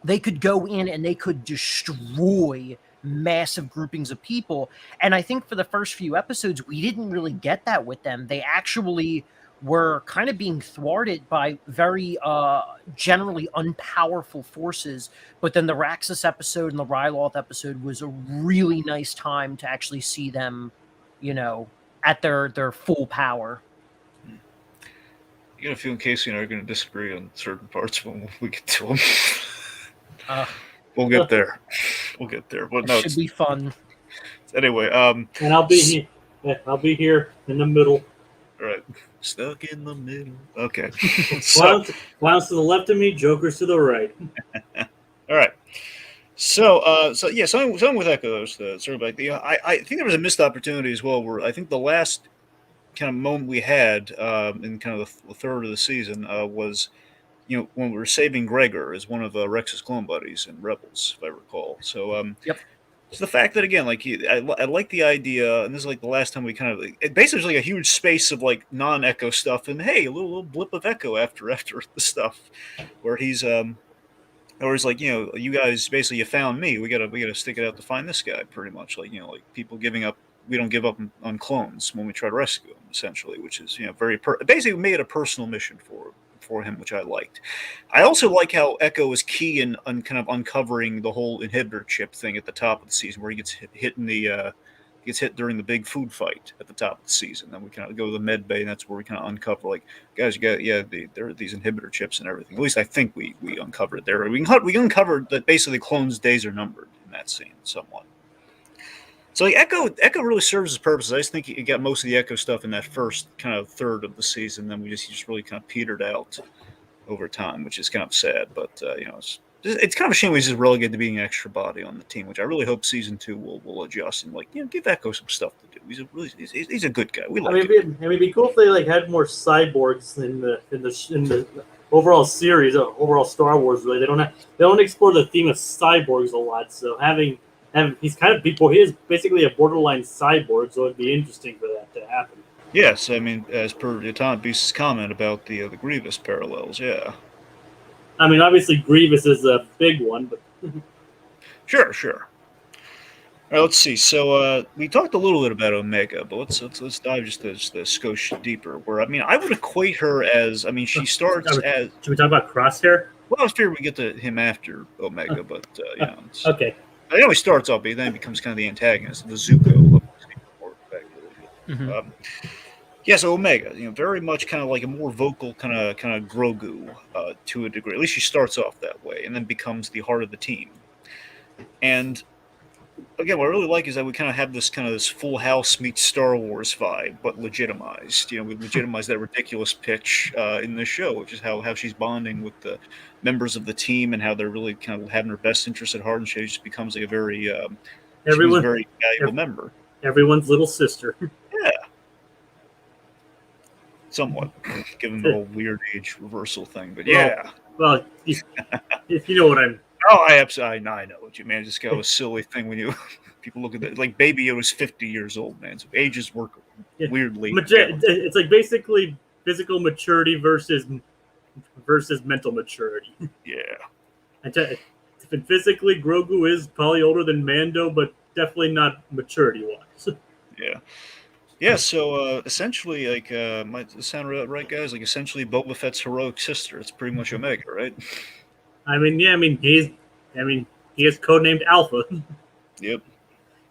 They could go in and they could destroy massive groupings of people. And I think for the first few episodes, we didn't really get that with them. They actually were kind of being thwarted by very generally unpowerful forces. But then the Raxus episode and the Ryloth episode was a really nice time to actually see them, you know, at their full power. You got a feeling Casey and I are going to disagree on certain parts when we get to them. We'll get there. We'll get there. But no, it should be fun. Anyway, and I'll be here in the middle. All right, stuck in the middle. Okay. Clowns to the left of me, Jokers to the right. All right. So yeah, something with Echo, sort of like I think there was a missed opportunity as well, where I think the last kind of moment we had in kind of the third of the season was, you know, when we were saving Gregor as one of Rex's clone buddies in Rebels, if I recall. So yep. So the fact that, again, like I like the idea, and this is like the last time we kind of, it basically was like a huge space of like non-Echo stuff, and hey, a little blip of Echo after the stuff, where he's or he's like, you know, you guys basically, you found me, we gotta stick it out to find this guy, pretty much, like, you know, like people giving up. We don't give up on clones when we try to rescue them, essentially, which is, you know, basically made it a personal mission for him, which I liked. I also like how Echo is key in kind of uncovering the whole inhibitor chip thing at the top of the season, where he gets hit during the big food fight at the top of the season. Then we kind of go to the med bay, and that's where we kind of uncover, like, guys, there are these inhibitor chips and everything. At least I think we uncovered it there. We uncovered that basically clones' days are numbered in that scene somewhat. So like Echo really serves his purpose. I just think he got most of the Echo stuff in that first kind of third of the season. Then he just really kind of petered out over time, which is kind of sad. But you know, it's kind of a shame he's just relegated to being an extra body on the team, which I really hope season 2 will adjust and, like, you know, give Echo some stuff to do. He's a good guy. We like him. It'd be cool if they like had more cyborgs in the overall series, overall Star Wars. Really, they don't explore the theme of cyborgs a lot. So having he's kind of he is basically a borderline cyborg, so it'd be interesting for that to happen. Yes, I mean, as per Atomic Beast's comment about the Grievous parallels, yeah. I mean, obviously Grievous is a big one, but Sure. All right, let's see. So we talked a little bit about Omega, but let's dive just a skosh deeper. Where, I mean, I would equate her as, I mean, she starts as. Should we talk about Crosshair? Well, I was figuring we get to him after Omega, but you know. Okay. I know he starts off, but then he becomes kind of the antagonist, the Zuko. Mm-hmm. Yeah, so Omega, you know, very much kind of like a more vocal kind of Grogu to a degree. At least she starts off that way, and then becomes the heart of the team. And again, what I really like is that we kind of have this Full House meets Star Wars vibe, but legitimized. You know, we legitimize that ridiculous pitch in the show, which is how she's bonding with the members of the team and how they're really kind of having her best interest at heart, and she just becomes like a very very valuable member. Everyone's little sister. Yeah. Somewhat, given the whole weird age reversal thing, but yeah. Well, if you know what I'm. Oh, I know what you mean. It's just kind of a silly thing when you people look at that. Like Baby Yoda was 50 years old, man. So ages work weirdly. It's like basically physical maturity versus mental maturity. Yeah. Physically, Grogu is probably older than Mando, but definitely not maturity-wise. Yeah. Yeah, so essentially, like, might this sound right, guys? Like, essentially, Boba Fett's heroic sister. It's pretty much Omega, right? He is codenamed Alpha. Yep.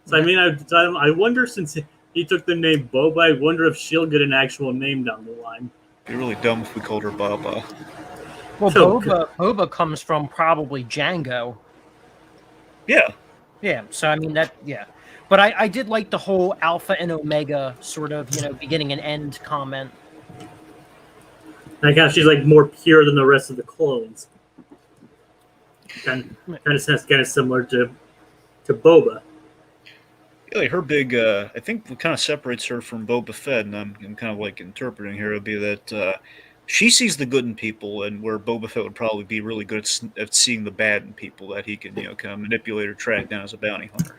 So I wonder, since he took the name Boba, I wonder if she'll get an actual name down the line. It'd be really dumb if we called her Baba. Well, Boba comes from probably Django. Yeah. Yeah. So I mean yeah. But I did like the whole Alpha and Omega sort of, you know, beginning and end comment. Like how she's like more pure than the rest of the clones. Kind of similar to to Boba. Yeah, like her big, I think what kind of separates her from Boba Fett, and I'm kind of like interpreting here, would be that she sees the good in people, and where Boba Fett would probably be really good at seeing the bad in people that he can, kind of manipulate or track down as a bounty hunter.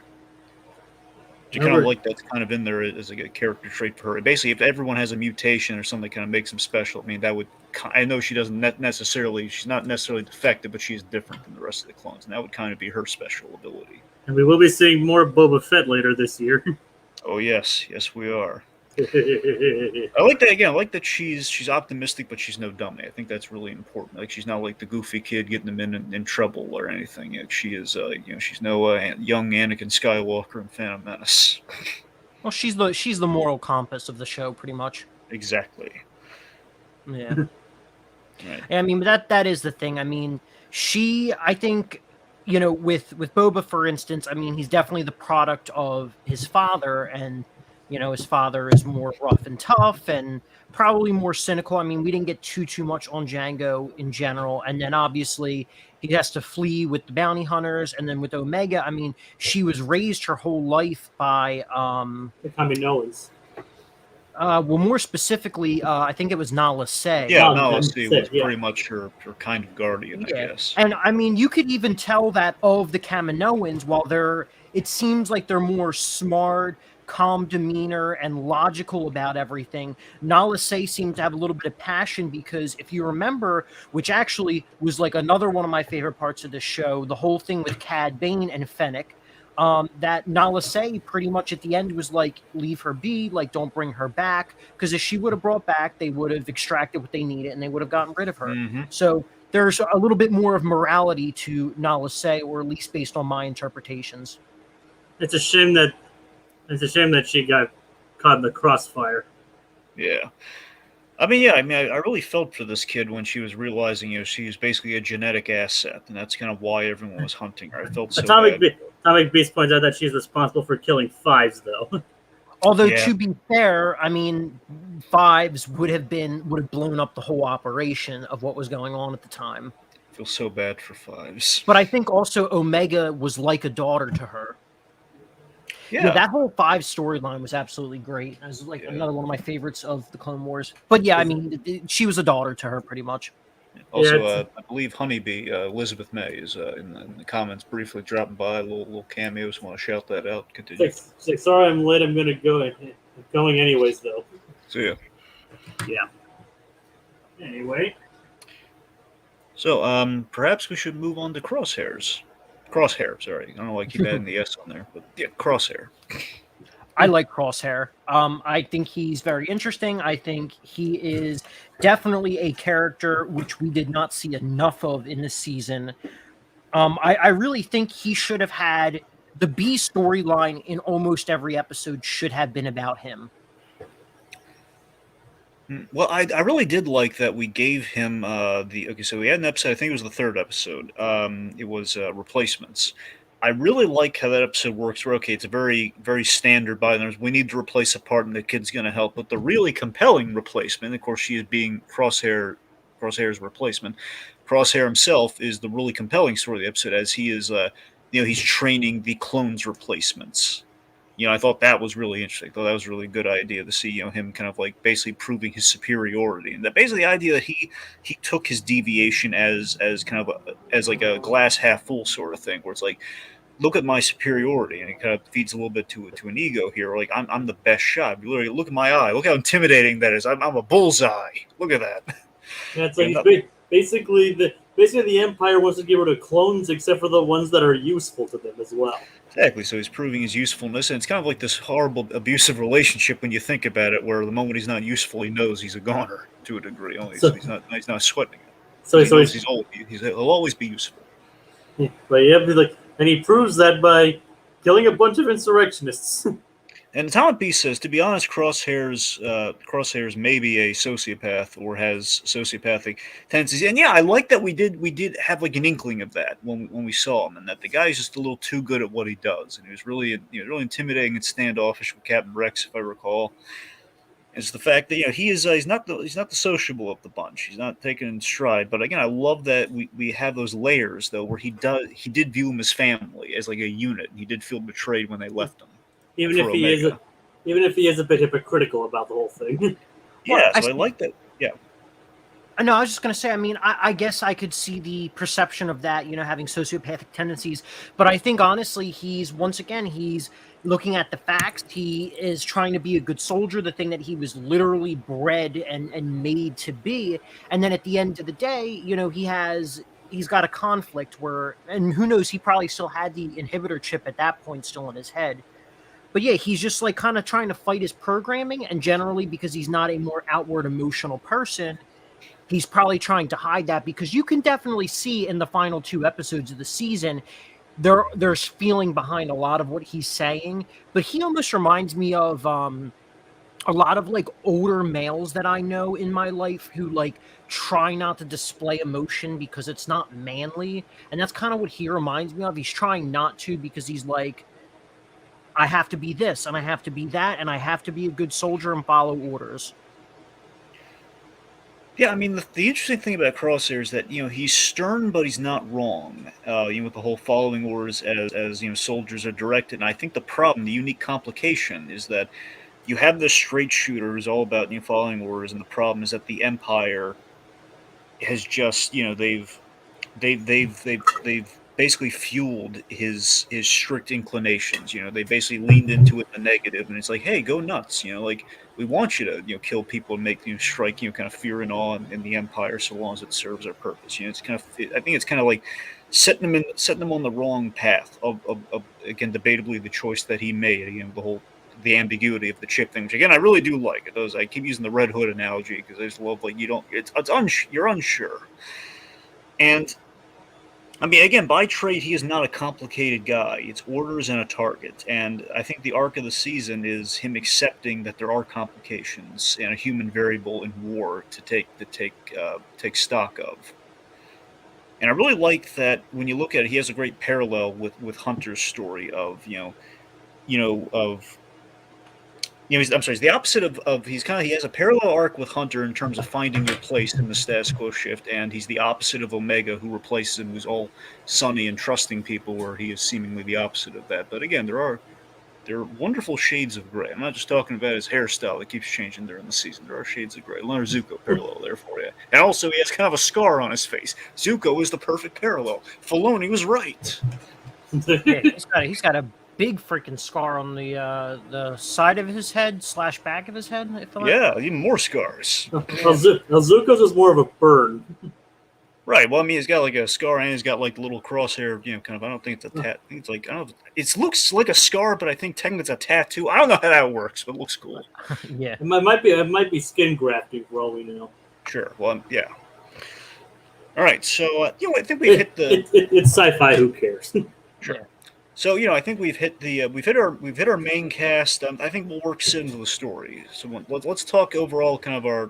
You kind of Remember, like that's kind of in there as a character trait for her. Basically, if everyone has a mutation or something that kind of makes them special, I mean, that would. I know she doesn't necessarily. She's not necessarily defective, but she's different than the rest of the clones, and that would kind of be her special ability. and we will be seeing more Boba Fett later this year. Oh yes, yes we are. I like that again. I like that she's optimistic, but she's no dummy. I think that's really important. Like she's not like the goofy kid getting them in trouble or anything. Like, she is, she's no young Anakin Skywalker in Phantom Menace. Well, she's the moral compass of the show, pretty much. Exactly. Yeah. Right. I mean, that is the thing. I mean, I think, with Boba, for instance, I mean, he's definitely the product of his father, and his father is more rough and tough and probably more cynical. I mean, we didn't get too much on Django in general, and then obviously he has to flee with the bounty hunters, and then with Omega, I mean, she was raised her whole life by the Kaminoans. well, more specifically, I think it was Nala Se. Yeah, No, Nala that's Se it, was yeah. pretty much her kind of guardian, I guess. And I mean, you could even tell that of the Kaminoans, while it seems like they're more smart, calm demeanor, and logical about everything, Nala Se seemed to have a little bit of passion, because if you remember, which actually was like another one of my favorite parts of the show, the whole thing with Cad Bane and Fennec, that Nala Se pretty much at the end was like, leave her be, like, don't bring her back, because if she would have brought back, they would have extracted what they needed and they would have gotten rid of her. Mm-hmm. So there's a little bit more of morality to Nala Se, or at least based on my interpretations. It's a shame that she got caught in the crossfire. Yeah. I mean, I really felt for this kid when she was realizing, she was basically a genetic asset, and that's kind of why everyone was hunting her. I felt so bad. Atomic Beast points out that she's responsible for killing Fives, though. Although, Yeah. to be fair, I mean, Fives would have blown up the whole operation of what was going on at the time. I feel so bad for Fives. But I think also Omega was like a daughter to her. Yeah, that whole Five storyline was absolutely great. It was like another one of my favorites of the Clone Wars. But yeah, I mean, she was a daughter to her pretty much. Also, I believe Honeybee, Elizabeth May, is in the comments briefly dropping by, a little cameos. Want to shout that out? Continue. She's like, sorry, I'm late. I'm going anyways, though. See ya. Yeah. Anyway. So, perhaps we should move on to Crosshairs. Crosshair, sorry. I don't know why I keep adding the S on there, but yeah, Crosshair. I like Crosshair. I think he's very interesting. I think he is definitely a character which we did not see enough of in this season. I really think he should have had the B storyline in almost every episode should have been about him. Well, I really did like that we gave him so we had an episode, I think it was the third episode. It was Replacements. I really like how that episode works. Where, okay, it's a very, very standard by we need to replace a part and the kid's going to help. But the really compelling replacement, of course, she is being Crosshair's replacement. Crosshair himself is the really compelling story of the episode, as he is, he's training the clones' replacements. I thought that was really interesting. I thought that was a really good idea to see, him kind of like basically proving his superiority, and that basically the idea that he took his deviation as kind of as like a glass half full sort of thing, where it's like, look at my superiority, and it kind of feeds a little bit to an ego here. Like I'm the best shot. You literally look at my eye. Look how intimidating that is. I'm a bullseye. Look at that. Yeah, it's like basically the Empire wants to get rid of clones, except for the ones that are useful to them as well. Exactly. So he's proving his usefulness, and it's kind of like this horrible abusive relationship when you think about it, where the moment he's not useful, he knows he's a goner to a degree. Only so he's not sweating it. So he's old. He'll always be useful. Yeah, but and he proves that by killing a bunch of insurrectionists. And Atomic Beast says, to be honest, Crosshairs may be a sociopath or has sociopathic tendencies. And yeah, I like that we did have like an inkling of that when we saw him, and that the guy's just a little too good at what he does, and he was really really intimidating and standoffish with Captain Rex, if I recall. is the fact that he's not the sociable of the bunch. He's not taken in stride. But again, I love that we have those layers though, where he did view him as family, as like a unit. He did feel betrayed when they left him. Even for if he is Omega. even if he is a bit hypocritical about the whole thing. Yeah, Well, so I like that. Yeah, No, I was just going to say, I mean, I guess I could see the perception of that, having sociopathic tendencies. But I think, honestly, he's looking at the facts. He is trying to be a good soldier, the thing that he was literally bred and made to be. And then at the end of the day, he's got a conflict where, and who knows, he probably still had the inhibitor chip at that point still in his head. But yeah, he's just like kind of trying to fight his programming. And generally, because he's not a more outward emotional person, he's probably trying to hide that, because you can definitely see in the final 2 episodes of the season, there's feeling behind a lot of what he's saying. But he almost reminds me of a lot of like older males that I know in my life who like try not to display emotion because it's not manly. And that's kind of what he reminds me of. He's trying not to, because he's like, I have to be this and I have to be that and I have to be a good soldier and follow orders. yeah. I mean, the interesting thing about Crosshair is that he's stern, but he's not wrong. With the whole following orders as soldiers are directed. And I think the unique complication, is that you have this straight shooter who's all about following orders, and the problem is that the Empire has just they've basically fueled his strict inclinations. They basically leaned into it in the negative, and it's like, hey, go nuts. Like, we want you to kill people and make strike kind of fear and awe in the Empire, so long as it serves our purpose. It's kind of I think it's kind of like setting them on the wrong path of again, debatably the choice that he made. The ambiguity of the chip thing, which again I really do like. It does. I keep using the Red Hood analogy because I just love, like, you're unsure. And I mean, again, by trade, he is not a complicated guy. It's orders and a target. And I think the arc of the season is him accepting that there are complications and a human variable in war to take stock of. And I really like that when you look at it, he has a great parallel with Hunter's story of he's the opposite of he has a parallel arc with Hunter in terms of finding your place in the status quo shift, and he's the opposite of Omega, who replaces him, who's all sunny and trusting people, where he is seemingly the opposite of that. But again, there are wonderful shades of gray. I'm not just talking about his hairstyle that keeps changing during the season. There are shades of gray. Leonard Zuko parallel there for you. And also, he has kind of a scar on his face. Zuko is the perfect parallel. Filoni was right. Yeah, he's got a big freaking scar on the side of his head / back of his head. Yeah, even more scars. Zuko's is more of a burn. Right. Well, I mean, he's got like a scar, and he's got like the little crosshair. Kind of. I don't think it's a tat. I think it's like, I don't know. It looks like a scar, but I think technically it's a tattoo. I don't know how that works, but it looks cool. Yeah. It might be skin grafting for all we know. Sure. Well, yeah. All right. So I think we've hit the. It's sci-fi. Who cares? Sure. Yeah. So I think we've hit our main cast. I think we'll work into the story. So let's talk overall kind of our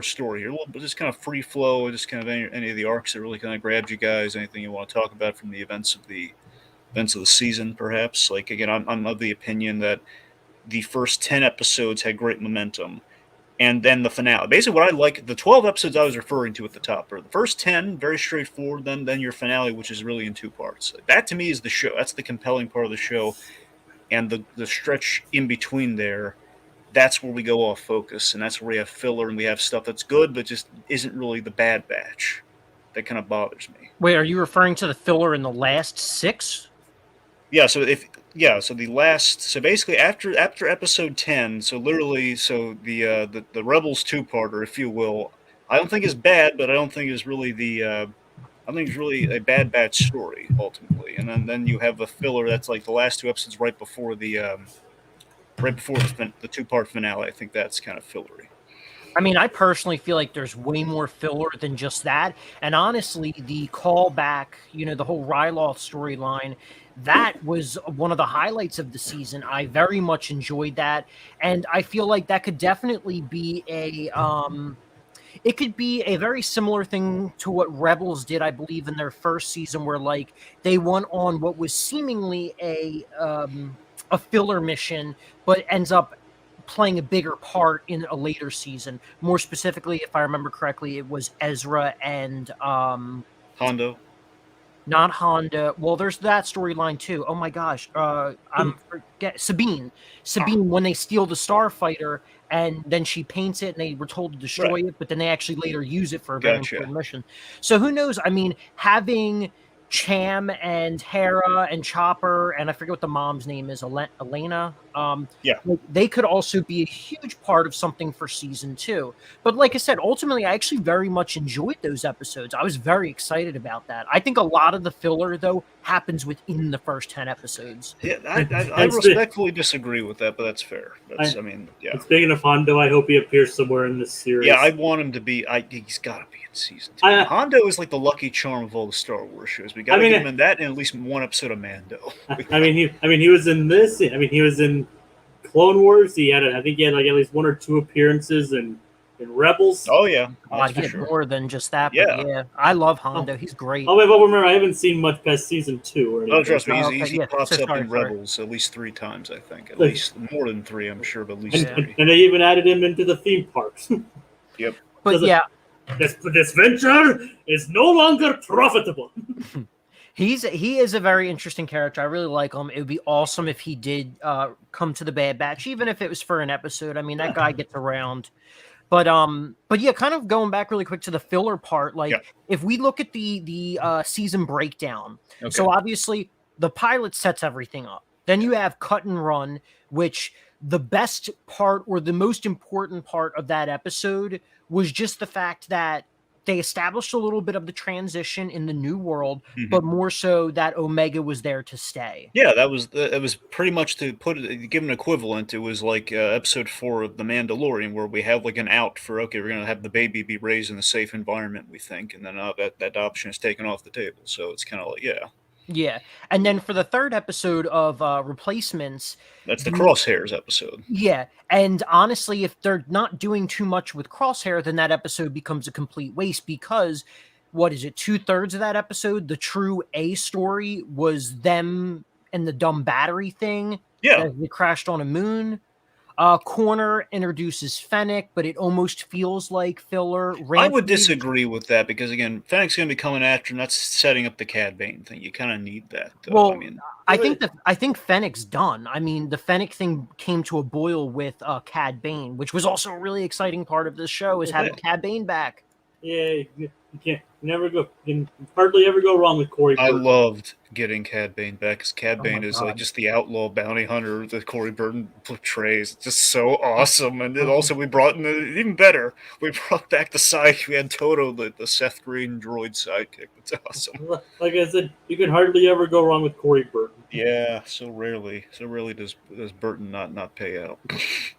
story here. Just kind of free flow, just kind of any of the arcs that really kind of grabbed you guys. Anything you want to talk about from the events of the season, perhaps. Like, again, I'm of the opinion that the first 10 episodes had great momentum. And then the finale. Basically, what I like, the 12 episodes I was referring to at the top are the first 10, very straightforward. Then your finale, which is really in 2 parts. That to me is the show. That's the compelling part of the show. And the stretch in between there, that's where we go off focus. And that's where we have filler and we have stuff that's good, but just isn't really the Bad Batch. That kind of bothers me. Wait, are you referring to the filler in the last 6? Yeah, so basically after episode 10, so literally, the Rebels 2-parter, if you will, I don't think is bad, but I don't think is really I think it's really a Bad Batch story ultimately. And then you have a filler that's like the last 2 episodes right before the 2-part finale. I think that's kind of fillery. I mean, I personally feel like there's way more filler than just that. And honestly, the callback, the whole Ryloth storyline, that was one of the highlights of the season. I very much enjoyed that. And I feel like that could definitely be it could be a very similar thing to what Rebels did, I believe, in their first season, where like they went on what was seemingly a filler mission, but ends up playing a bigger part in a later season. More specifically, if I remember correctly, it was Ezra and Hondo. not Honda. Well, there's that storyline too. Oh my gosh, I'm forget Sabine. Sabine when they steal the Starfighter and then she paints it and they were told to destroy it, but then they actually later use it for a very important mission. So who knows? I mean, having Cham and Hera and Chopper and I forget what the mom's name is, Elena. They could also be a huge part of something for season 2. But like I said, ultimately, I actually very much enjoyed those episodes. I was very excited about that. I think a lot of the filler, though, happens within the first 10 episodes. Yeah, I respectfully disagree with that, but that's fair. And speaking of Hondo, I hope he appears somewhere in this series. Yeah, I want him to be. He's got to be in season 2. Hondo is like the lucky charm of all the Star Wars shows. We got to get him in that and at least one episode of Mando. He was in this. I mean, he was in Clone Wars. I think he had like at least 1 or 2 appearances in Rebels. Oh yeah, he had more than just that. But yeah, I love Hondo. He's great. Oh wait, but remember, I haven't seen much past season 2 or anything. Oh, trust me, he pops up in Rebels at least 3 times. I think at least more than 3. I'm sure, but at least 3. And they even added him into the theme parks. Yep. But yeah, this venture is no longer profitable. He is a very interesting character. I really like him. It would be awesome if he did come to the Bad Batch, even if it was for an episode. I mean, that guy gets around. But yeah, kind of going back really quick to the filler part. If we look at the season breakdown, so obviously the pilot sets everything up. Then you have cut and run, which the best part or the most important part of that episode was just the fact that they established a little bit of the transition in the new world, but more so that Omega was there to stay. Yeah, it was pretty much to give an equivalent. It was like episode 4 of The Mandalorian, where we have like an out for we're going to have the baby be raised in a safe environment, we think, and then that option is taken off the table. So it's kind of like Yeah, and then for the third episode of Replacements... That's the Crosshairs episode. Yeah, and honestly, if they're not doing too much with Crosshair, then that episode becomes a complete waste because, 2/3 of that episode, the true A story was them and the dumb battery thing. Yeah. They crashed on a moon. Corner introduces Fennec, but it almost feels like filler. I would disagree with that because, again, Fennec's going to be coming after, and that's setting up the Cad Bane thing. You kind of need that. Well, I think Fennec's done. I mean, the Fennec thing came to a boil with Cad Bane, which was also a really exciting part of this show, is having Cad Bane back. Yeah, you can hardly ever go wrong with Corey Burton. I loved getting Cad Bane back because Cad Bane is like just the outlaw bounty hunter that Corey Burton portrays. It's just so awesome. And then also we brought in even better. We brought back the sidekick. We had Toto, the Seth Green droid sidekick. It's awesome. Like I said, you can hardly ever go wrong with Corey Burton. Yeah, so rarely does Burton not pay out.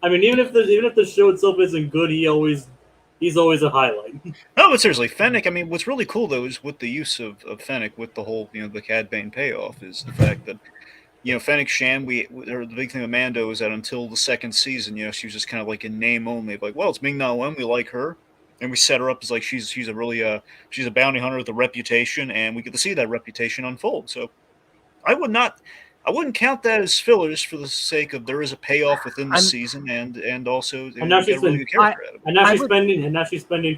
I mean, even if the show itself isn't good, he's always a highlight. No, but seriously, Fennec, I mean, what's really cool, though, is with the use of Fennec with the whole, the Cad Bane payoff is the fact that, Fennec Shand, the big thing with Mando is that until the second season, she was just kind of like in name only. Like, well, it's Ming-Na Wen, we like her. And we set her up as like she's a really, she's a bounty hunter with a reputation, and we get to see that reputation unfold. So I wouldn't count that as filler just for the sake of there is a payoff within the season and also now she's spending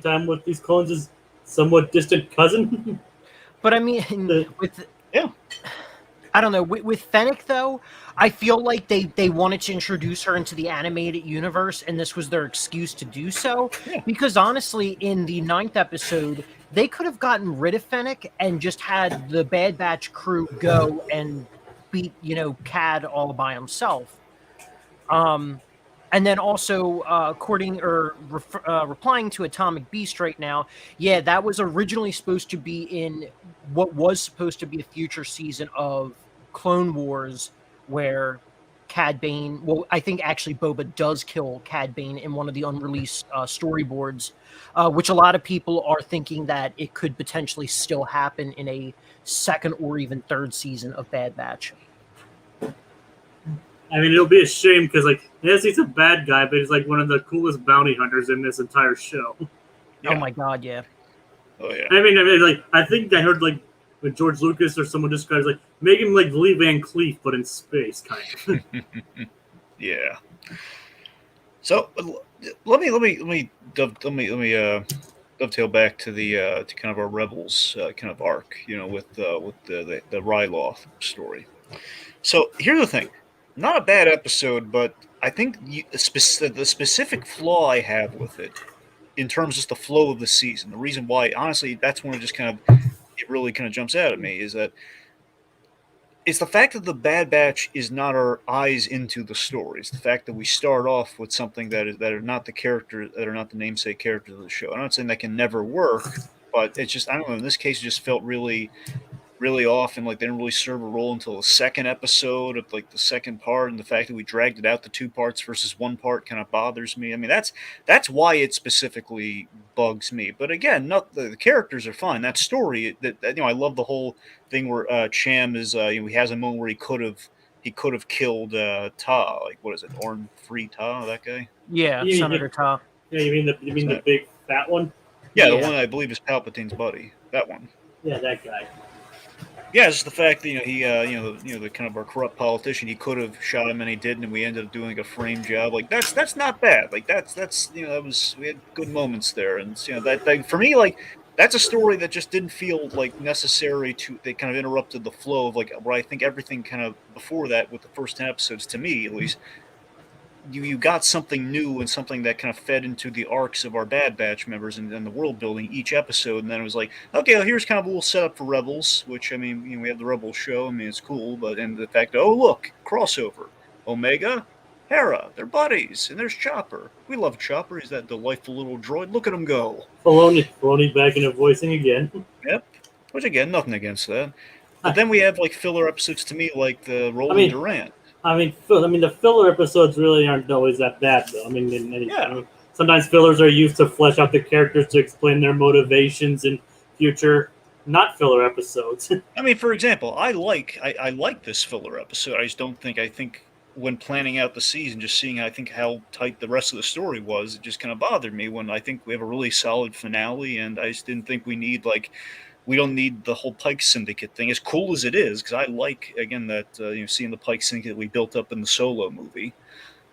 time with these clones' somewhat distant cousin. But I mean, I don't know. With Fennec, though, I feel like they wanted to introduce her into the animated universe, and this was their excuse to do so. Yeah. Because honestly, in the 9th episode, they could have gotten rid of Fennec and just had the Bad Batch crew go and beat Cad all by himself. And then also replying to Atomic Beast right now, yeah, that was originally supposed to be in what was supposed to be a future season of Clone Wars where Cad Bane, I think actually Boba does kill Cad Bane in one of the unreleased storyboards, which a lot of people are thinking that it could potentially still happen in a second or even third season of Bad Batch. I mean, it'll be a shame because, yes, he's a bad guy, but he's one of the coolest bounty hunters in this entire show. Yeah. Oh my god, yeah. Oh yeah. I mean, I think I heard when George Lucas or someone describes make him like Lee Van Cleef, but in space, kind of. Yeah. So let me dovetail back to the to kind of our rebels kind of arc, with the Ryloth story. So here's the thing, not a bad episode, but I think the specific flaw I have with it, in terms of just the flow of the season, the reason why, honestly, that's when it just kind of it really kind of jumps out at me, is that it's the fact that the Bad Batch is not our eyes into the story. It's the fact that we start off with something that are not the characters, that are not the namesake characters of the show. I'm not saying that can never work, but it's just, I don't know. In this case, it just felt really off, and like they didn't really serve a role until the second episode of like the second part, and the fact that we dragged it out to two parts versus one part kind of bothers me. I mean, that's why it specifically bugs me. But again, not the characters are fine. That story, that I love the whole thing where Cham is he has a moment where he could have killed Ta, like what is it, Orn Free Ta, that guy. Yeah, You- Senator Ta. Yeah, you mean the big fat one? Yeah, the Yeah. one I believe is Palpatine's buddy. That one. Yeah, that guy. Yeah, it's just the fact that he the kind of our corrupt politician. He could have shot him and he didn't, and we ended up doing like a frame job. Like that's not bad. Like that's that was, we had good moments there, and that for me, like that's a story that just didn't feel like necessary to. They kind of interrupted the flow of like where I think everything kind of before that with the first 10 episodes, to me at least. You got something new and something that kind of fed into the arcs of our Bad Batch members and the world building each episode, and then it was like, okay, well, here's kind of a little setup for Rebels, which, I mean, we have the Rebels show. I mean, it's cool, but and the fact that, oh look, crossover, Omega, Hera, they're buddies, and there's Chopper. We love Chopper. He's that delightful little droid. Look at him go. Filoni back into voicing again. Yep. Which again, nothing against that. But then we have like filler episodes to me, like the Roland Durant. I mean, the filler episodes really aren't always that bad, though. I mean, sometimes fillers are used to flesh out the characters, to explain their motivations in future, not filler episodes. I mean, for example, I like this filler episode. I think when planning out the season, just seeing how tight the rest of the story was, it just kind of bothered me when I think we have a really solid finale, and I just didn't think we don't need the whole Pike Syndicate thing, as cool as it is, because I like, again, that seeing the Pike Syndicate we built up in the Solo movie,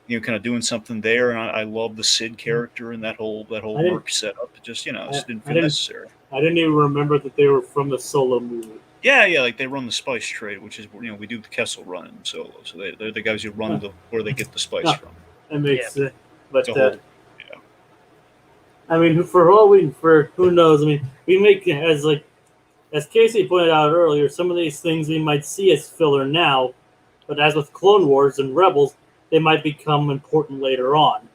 kind of doing something there, and I love the Sid character and that whole work setup. It just just didn't feel necessary. I didn't even remember that they were from the Solo movie. Yeah, like they run the spice trade, which is we do the Kessel run in Solo, so they're the guys who run where they get the spice from. That makes sense, but yeah. I mean, who knows? I mean, we make as Casey pointed out earlier, some of these things we might see as filler now, but as with Clone Wars and Rebels, they might become important later on.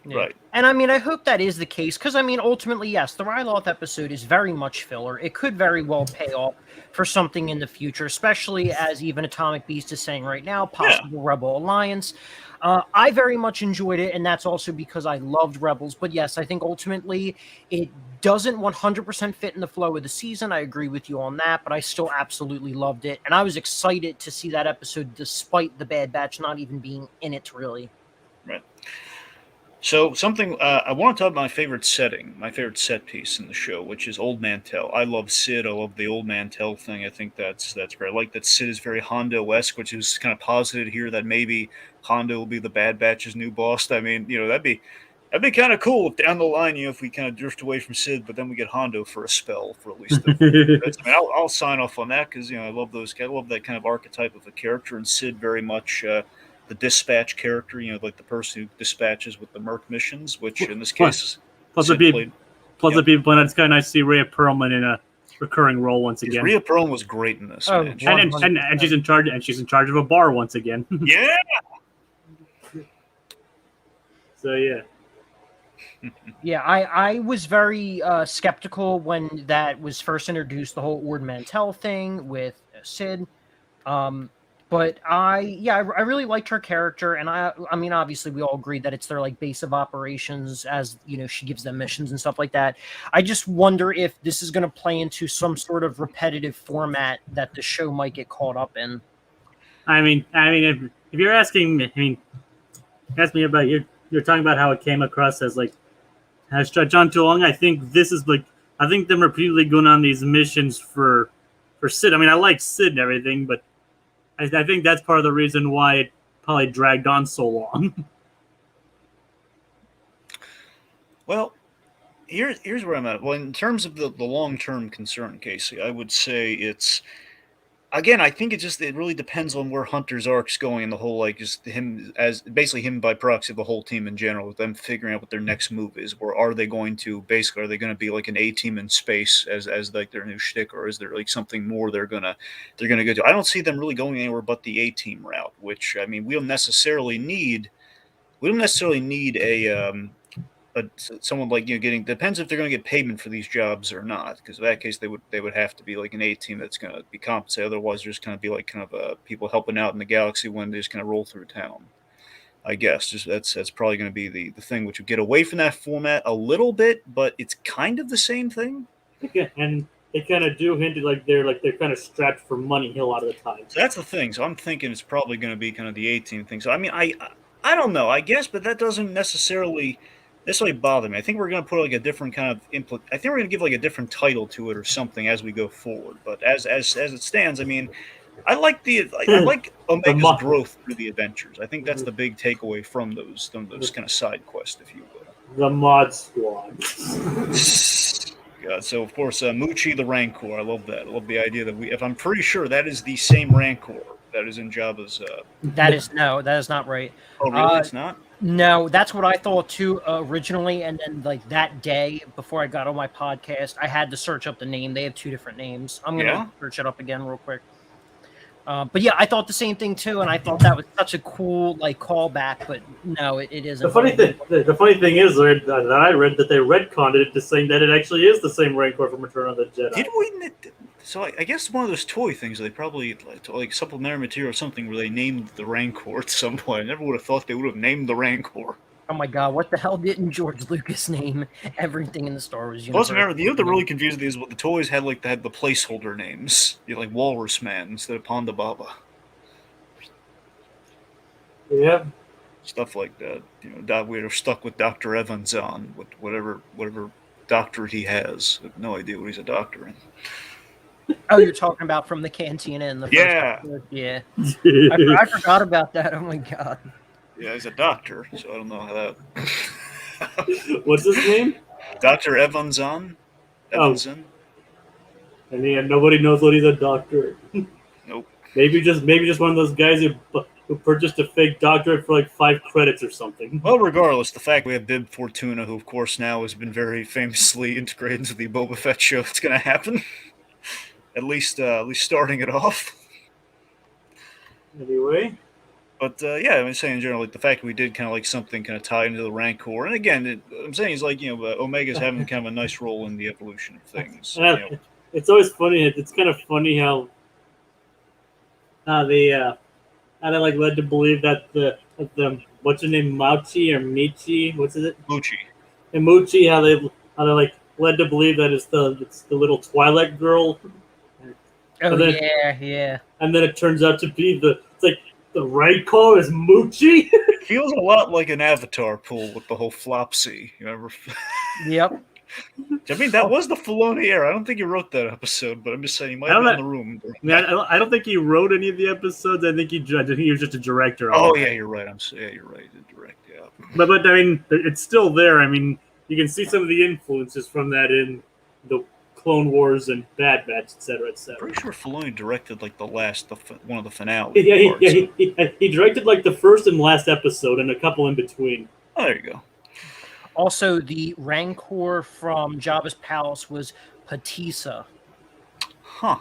Yeah. Right. And I mean, I hope that is the case, because I mean, ultimately, yes, the Ryloth episode is very much filler. It could very well pay off for something in the future, especially as even Atomic Beast is saying right now, possible Rebel Alliance. I very much enjoyed it, and that's also because I loved Rebels. But yes, I think ultimately it doesn't 100% fit in the flow of the season. I agree with you on that, but I still absolutely loved it. And I was excited to see that episode despite the Bad Batch not even being in it, really. Right. So something I want to talk about my favorite setting, my favorite set piece in the show, which is Old Mantell. I love Sid. I love the Old Mantell thing. I think that's great. I like that Sid is very Hondo-esque, which is kind of posited here that maybe Hondo will be the Bad Batch's new boss. I mean, that'd be kind of cool if down the line, if we kind of drift away from Sid, but then we get Hondo for a spell for at least. I'll sign off on that because I love those. I love that kind of archetype of a character, and Sid very much. The dispatch character, like the person who dispatches with the Merc missions, which in this case, plus the people point out, it's kind of nice to see Rhea Perlman in a recurring role once again. Rhea Perlman was great in this. Oh, man. And she's in charge. And she's in charge of a bar once again. Yeah. So yeah. Yeah, I was very skeptical when that was first introduced, the whole Ord Mantell thing with Sid. But I really liked her character, and I mean, obviously we all agree that it's their base of operations, as she gives them missions and stuff like that. I just wonder if this is going to play into some sort of repetitive format that the show might get caught up in. I mean, if you're asking me, ask me about you're talking about how it came across as has stretched on too long. I think this is I think them repeatedly going on these missions for Sid. I mean, I like Sid and everything, but I think that's part of the reason why it probably dragged on so long. Well, here's where I'm at. Well, in terms of the long term concern, Casey, I would say it's again. I think it really depends on where Hunter's arc's going and the whole like just him as basically him by proxy of the whole team in general. With them figuring out what their next move is, or are they going to basically are they going to be like an A team in space as like their new shtick, or is there like something more they're gonna go to? I don't see them really going anywhere but the A team route. Which I mean, we don't necessarily need a someone like getting depends if they're going to get payment for these jobs or not, because in that case they would have to be like an A team that's going to be compensated. Otherwise there's going to be like kind of people helping out in the galaxy when they just kind of roll through town. I guess just that's probably going to be the thing, which would get away from that format a little bit, but it's kind of the same thing. Okay, and they kind of do hint at they're kind of strapped for money a lot of the time. So that's the thing. So I'm thinking it's probably going to be kind of the A team thing. So I mean I don't know, I guess, but that doesn't necessarily bother me. I think we're going to put like a different kind of input. I think we're going to give like a different title to it or something as we go forward. But as it stands, I mean, I like Omega's growth through the adventures. I think that's the big takeaway from those kind of side quests, if you will. The Mod Squad. God, so of course, Muchi the Rancor. I love that. I love the idea that if I'm pretty sure that is the same Rancor that is in Jabba's. That is not right. Oh, really? It's not. No, that's what I thought too originally, and then like that day before I got on my podcast, I had to search up the name. They have two different names. I'm gonna search it up again real quick. But yeah, I thought the same thing too, and I thought that was such a cool like callback. But no, it isn't. The funny thing is that I read that they retconned it to saying that it actually is the same Rancor from Return of the Jedi. Did we? So I guess one of those toy things they probably like supplementary material or something where they named the Rancor at some point. I never would have thought they would have named the Rancor. Oh my god, what the hell didn't George Lucas name everything in the Star Wars universe? Plus, remember, the really confusing thing is what the toys had they had the placeholder names, like Walrus Man instead of Ponda Baba. Yeah. Stuff like that. We're stuck with Dr. Evans on whatever doctorate he has. I have no idea what he's a doctor in. Oh, you're talking about from the cantina in the first episode? Yeah. I forgot about that. Oh my god. Yeah, he's a doctor, so I don't know how that. What's his name? Dr. Evanson. Evanson. And yeah, nobody knows what he's a doctor. Nope. Maybe just one of those guys who purchased a fake doctorate for like 5 credits or something. Well, regardless, the fact we have Bib Fortuna, who of course now has been very famously integrated into the Boba Fett show, it's going to happen. At least starting it off. Anyway. But yeah, I'm saying in general, like the fact that we did kind of like something kind of tied into the Rancor, and again, I'm saying is like Omega's having kind of a nice role in the evolution of things. It's always funny. It's kind of funny how they like led to believe that the what's her name, Mauchi or Michi, what's it? Muchi. And Muchi, how they like led to believe that it's the little Twilight girl. Oh yeah. And then it turns out to be the Rancor is Muchi. It feels a lot like an Avatar pool with the whole Flopsy. You remember? Yep. I mean, that was the Filoni era. I don't think he wrote that episode, but I'm just saying he might have been in the room. I don't think he wrote any of the episodes. I think he was just a director. Oh yeah, you're right. You're right. The direct, yeah. But I mean, it's still there. I mean, you can see some of the influences from that in the Clone Wars and Bad Batch, etc., etc. Pretty sure Filoni directed like one of the finales. He directed like the first and last episode and a couple in between. Oh, there you go. Also, the Rancor from Jabba's palace was Patissa. Huh.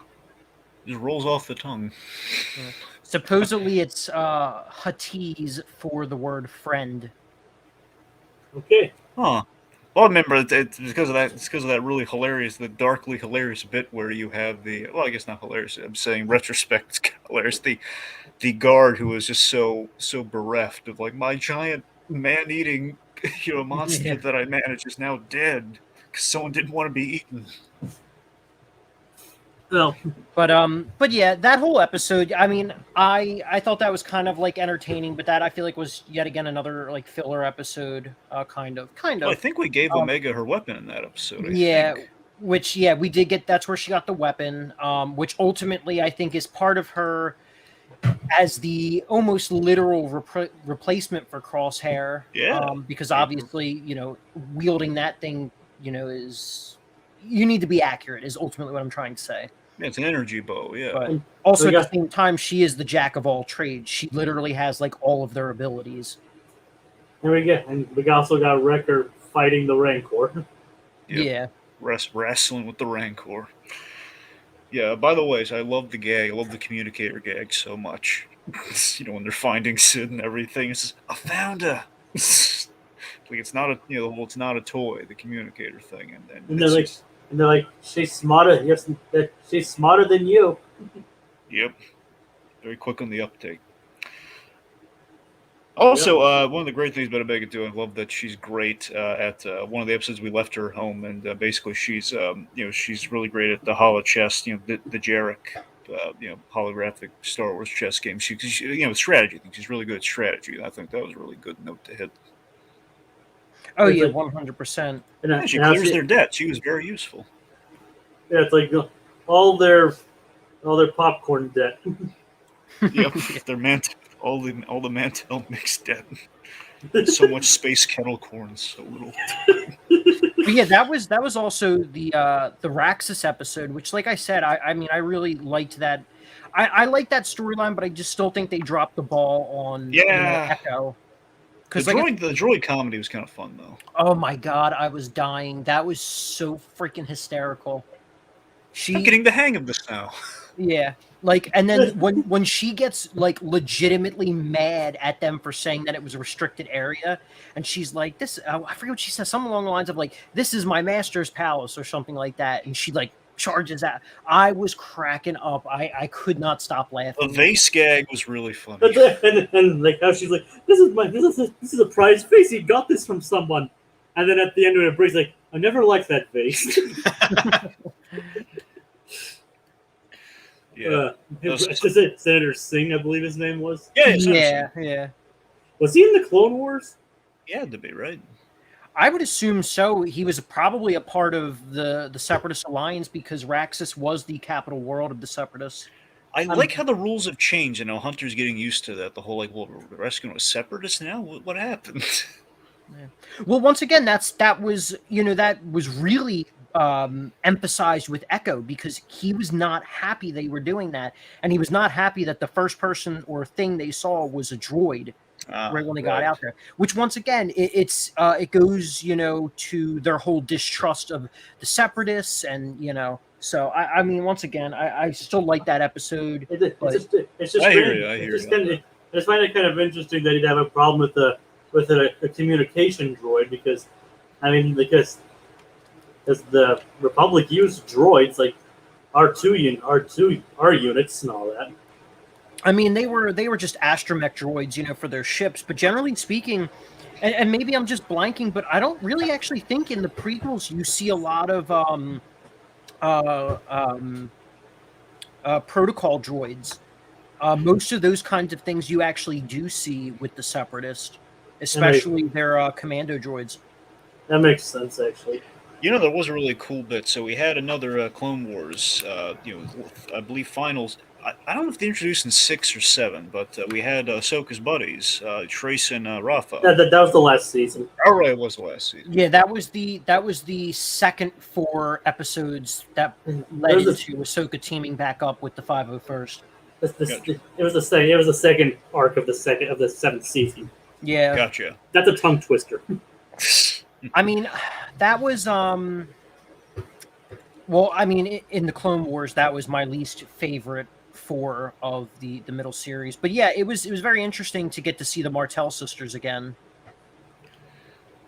Just rolls off the tongue. Supposedly, it's Huttese for the word friend. Okay. Huh. Well, I remember it's because of that. It's because of that really hilarious, the darkly hilarious bit where you have I guess not hilarious. I'm saying retrospect, it's kind of hilarious. The guard who was just so bereft of like my giant man-eating, monster that I managed is now dead because someone didn't want to be eaten. Well, but yeah, that whole episode. I mean, I thought that was kind of like entertaining, but that I feel like was yet again another like filler episode, kind of. Well, I think we gave Omega her weapon in that episode. I think. We did get. That's where she got the weapon, which ultimately I think is part of her as the almost literal replacement for Crosshair. Yeah. Because obviously, wielding that thing, is you need to be accurate. Is ultimately what I'm trying to say. Yeah, it's an energy bow. Yeah. But And also we at got- the same time, she is the jack of all trades. She literally has like all of their abilities. and we also got Wrecker fighting the Rancor. Yep. Yeah. Wrestling with the Rancor. Yeah, by the way, I love the gag. I love the communicator gag so much. When they're finding Sid and everything, it's just, I found her. Like it's not it's not a toy, the communicator thing, And they're like, she's smarter. Yes, she's smarter than you. Yep, very quick on the uptake. Also, one of the great things about Omega too, I love that she's great at one of the episodes we left her home, and basically she's she's really great at the holo chess, the Jarek, holographic Star Wars chess game. She strategy. I think she's really good at strategy. And I think that was a really good note to hit. Oh It's yeah, like- 100%. And She clears their debt. She was very useful. Yeah, it's like all their popcorn debt. Yep, their all the Mantel mixed debt. So much space kettle corn, so little. But yeah, that was also the Raxus episode, which, like I said, I mean, I really liked that. I like that storyline, but I just still think they dropped the ball on Echo. The droid comedy was kind of fun, though. Oh my god, I was dying. That was so freaking hysterical. I'm getting the hang of this now. Yeah, like, and then when she gets like legitimately mad at them for saying that it was a restricted area, and she's like, "This," I forget what she says, something along the lines of like, "This is my master's palace" or something like that, and she like charges out. I was cracking up. I could not stop laughing. The vase gag was really funny. and like how she's like, this is a prized vase. He got this from someone. And then at the end of it, Bree's like, I never liked that vase. Yeah. Senator Singh, I believe his name was. Yeah. Was he in the Clone Wars? He had to be, right? I would assume so. He was probably a part of the Separatist Alliance because Raxus was the capital world of the Separatists. I like how the rules have changed. Hunter's getting used to that. The whole like, well, we're rescuing a Separatist now. What happened? Yeah. Well, once again, that was really emphasized with Echo because he was not happy they were doing that, and he was not happy that the first person or thing they saw was a droid. Right when they got out there, which once again it goes to their whole distrust of the Separatists, and so I mean once again I still like that episode. It's just I strange. hear you. I just find it kind of interesting that he'd have a problem with a communication droid because the Republic used droids like R2 units and all that. I mean, they were just astromech droids, for their ships. But generally speaking, and maybe I'm just blanking, but I don't really actually think in the prequels you see a lot of protocol droids. Most of those kinds of things you actually do see with the Separatist, especially their commando droids. That makes sense, actually. There was a really cool bit. So we had another Clone Wars, I believe finals. I don't know if they introduced in 6 or 7, but we had Ahsoka's buddies, Trace and Rafa. That was the last season. Oh, right, it was the last season. Yeah, that was the second 4 episodes that led into Ahsoka teaming back up with the 501st. It was the second arc of the 7th season. Yeah, Gotcha. That's a tongue twister. I mean, that was well, I mean, in the Clone Wars, that was my least favorite 4 of the middle series. But yeah, it was very interesting to get to see the Martell sisters again.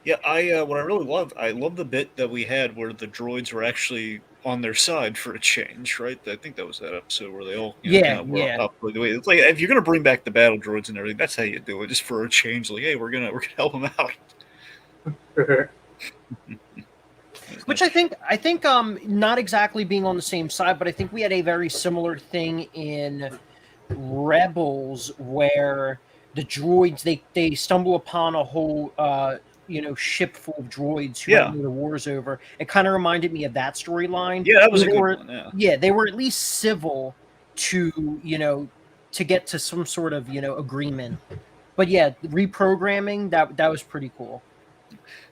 Yeah, what I really loved, I love the bit that we had where the droids were actually on their side for a change, right? I think that was that episode where they all were up. It's like if you're gonna bring back the battle droids and everything, that's how you do it, just for a change. Like, hey, we're gonna help them out. Which I think not exactly being on the same side, but I think we had a very similar thing in Rebels where the droids they stumble upon a whole ship full of droids who know the war's over. It kind of reminded me of that storyline. Yeah, that was a good one. Yeah, they were at least civil to to get to some sort of agreement. But yeah, reprogramming that was pretty cool.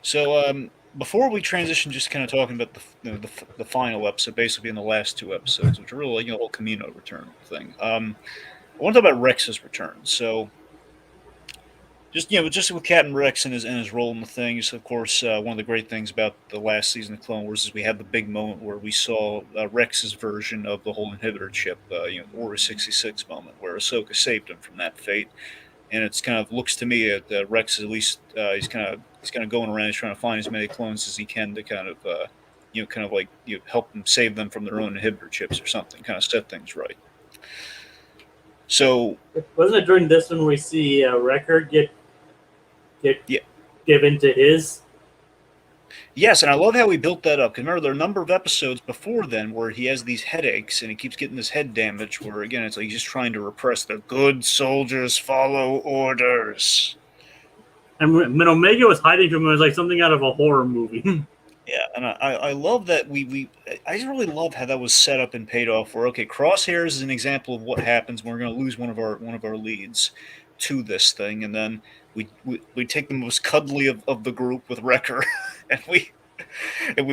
So before we transition, just kind of talking about the final episode, basically being the last two episodes, which are really the whole Camino return thing. I want to talk about Rex's return. So just with Captain Rex and his role in the thing. Just, of course, one of the great things about the last season of Clone Wars is we had the big moment where we saw Rex's version of the whole inhibitor chip, the Order 66 moment, where Ahsoka saved him from that fate. And it's kind of looks to me that Rex is at least he's kind of going around, he's trying to find as many clones as he can to kind of help them save them from their own inhibitor chips or something, kind of set things right. So wasn't it during this one we see Wrecker get Yeah. given to his? Yes, and I love how he built that up. Because remember, there are a number of episodes before then where he has these headaches and he keeps getting this head damage. Where again, it's like he's just trying to repress the good soldiers follow orders. And when Omega was hiding from him, it was like something out of a horror movie. Yeah, and I love that I just really love how that was set up and paid off. Where okay, Crosshairs is an example of what happens when we're going to lose one of our leads to this thing, and then we take the most cuddly of the group with Wrecker, and we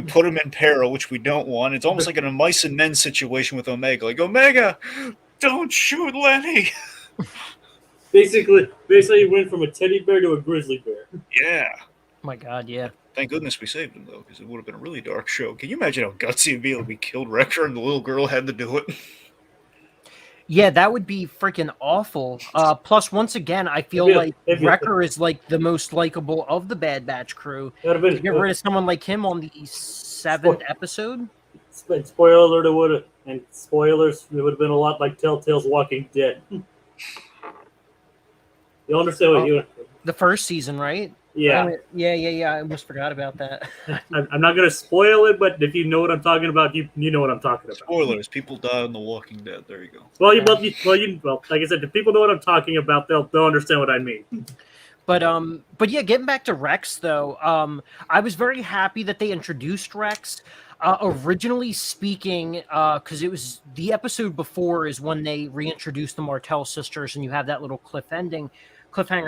put him in peril, which we don't want. It's almost like an a mice and men situation with Omega. Like, Omega, don't shoot Lenny. Basically, he went from a teddy bear to a grizzly bear. Yeah. Oh my God, yeah. Thank goodness we saved him, though, because it would have been a really dark show. Can you imagine how gutsy it'd be if we killed Wrecker and the little girl had to do it? Yeah, that would be freaking awful. Plus, once again, I feel like Wrecker is like the most likable of the Bad Batch crew. To get rid of someone like him on the 7th episode. Spoiler alert! It would have, and spoilers. It would have been a lot like Telltale's Walking Dead. You understand what you? The first season, right? Yeah. Yeah. I almost forgot about that. I'm not going to spoil it, but if you know what I'm talking about, you know what I'm talking about. Spoilers: people die on The Walking Dead. There you go. Well, like I said, if people know what I'm talking about, they'll understand what I mean. But yeah, getting back to Rex though, I was very happy that they introduced Rex. Originally speaking, because it was the episode before is when they reintroduced the Martell sisters, and you have that little cliffhanger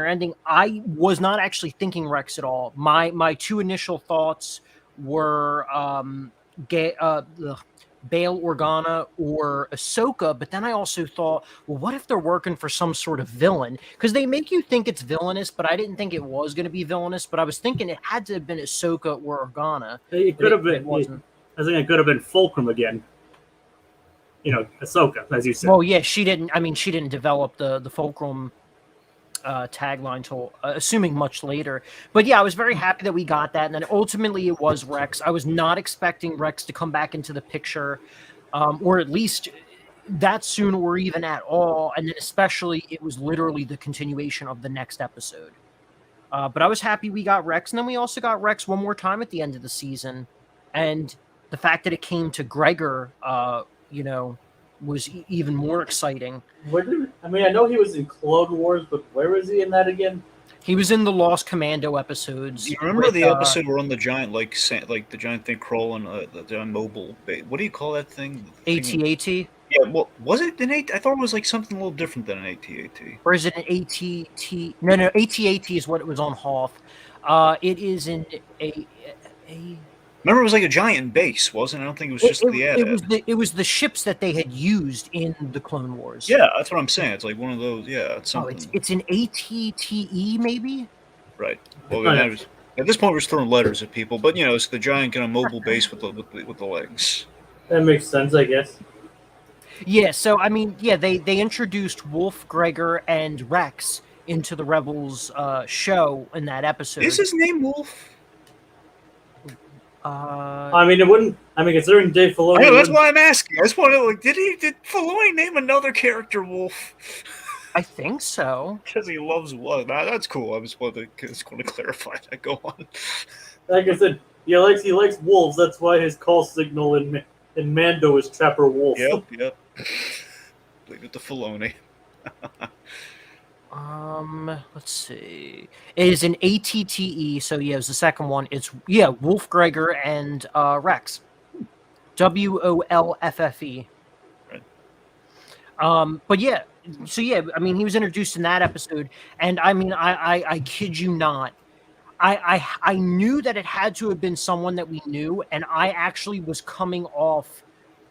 ending. I was not actually thinking Rex at all. My two initial thoughts were Bail Organa or Ahsoka, but then I also thought, well, what if they're working for some sort of villain? Because they make you think it's villainous, but I didn't think it was going to be villainous. But I was thinking it had to have been Ahsoka or Organa. It could have been. It wasn't. I think it could have been Fulcrum again. Ahsoka, as you said. Well, yeah, she didn't. I mean, she didn't develop the Fulcrum tagline till assuming much later. But yeah, I was very happy that we got that, and then ultimately it was Rex. I was not expecting Rex to come back into the picture, or at least that soon, or even at all. And then especially it was literally the continuation of the next episode. But I was happy we got Rex, and then we also got Rex one more time at the end of the season, and the fact that it came to Gregor, was even more exciting. I know he was in Clone Wars, but where was he in that again? He was in the Lost Commando episodes. You remember the episode where on the giant, like the giant thing crawling, the giant mobile base? What do you call that thing? AT-AT? Yeah, well, was it an AT? I thought it was like something a little different than an AT-AT. Or is it an AT-T? No, AT-AT is what it was on Hoth. It is in a Remember, it was like a giant base, wasn't it? I don't think it was just the ad. It was the ships that they had used in the Clone Wars. Yeah, that's what I'm saying. It's like one of those. Yeah, it's something. It's an ATTE maybe. Right. Well, at this point, we're just throwing letters at people, but it's the giant kind of mobile base with the legs. That makes sense, I guess. Yeah. So I mean, yeah, they introduced Wolf, Gregor, and Rex into the Rebels show in that episode. Is his name Wolf? It wouldn't. Considering Dave Filoni. I know, that's why I'm asking. I just want to did Filoni name another character Wolf? I think so. Because he loves Wolf. That's cool. I just wanted to clarify that. Go on. Like I said, he likes wolves. That's why his call signal in Mando is Trapper Wolf. Yep. Leave it to Filoni. Let's see. It is an ATTE, so yeah, it was the second one. It's Wolf, Gregor, and Rex. WOLFFE. Right. But yeah, so yeah, I mean, he was introduced in that episode, and I mean, I kid you not, I knew that it had to have been someone that we knew, and I actually was coming off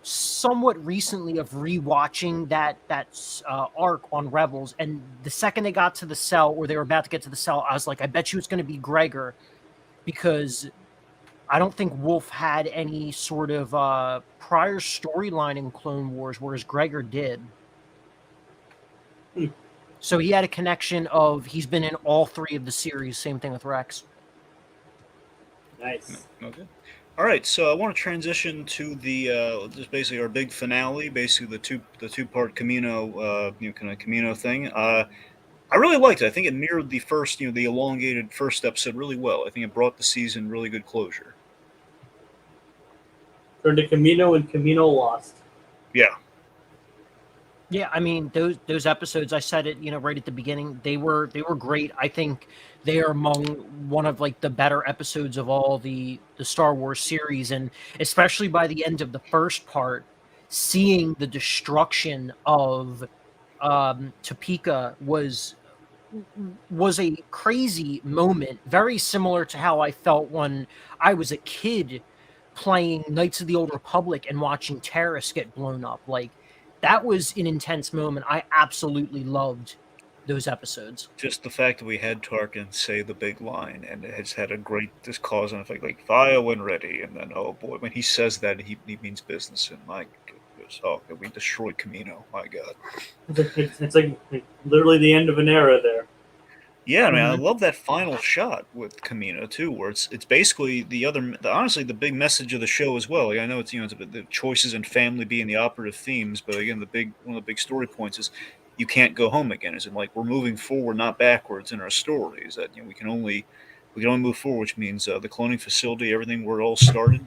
somewhat recently of rewatching that arc on Rebels, and the second they got to the cell, or they were about to get to the cell, I was like, I bet you it's going to be Gregor, because I don't think Wolf had any sort of prior storyline in Clone Wars, whereas Gregor did. So he had a connection of he's been in all three of the series. Same thing with Rex. Nice. Okay. All right, so I want to transition to the just basically our big finale, basically the two-part Camino, kind of Camino thing. I really liked it. I think it mirrored the first, the elongated first episode really well. I think it brought the season really good closure. Turned to Camino and Camino lost. Yeah. Yeah, I mean those episodes. I said it, right at the beginning. They were great. I think they are among one of like the better episodes of all the Star Wars series, and especially by the end of the first part, seeing the destruction of Topeka was a crazy moment. Very similar to how I felt when I was a kid playing Knights of the Old Republic and watching terrorists get blown up. Like, that was an intense moment. I absolutely loved those episodes. Just the fact that we had Tarkin say the big line, and it has had a great cause and effect, like fire when ready, and then oh boy, when he says that, he means business, and my goodness, oh, we destroyed Camino, my god. It's like literally the end of an era there. Yeah, I mean, I love that final shot with Camino too, where it's basically honestly the big message of the show as well. Like, I know it's it's about the choices and family being the operative themes, but again, one of the big story points is you can't go home again. Is in like we're moving forward, not backwards in our stories. That we can only move forward, which means the cloning facility, everything where it all started,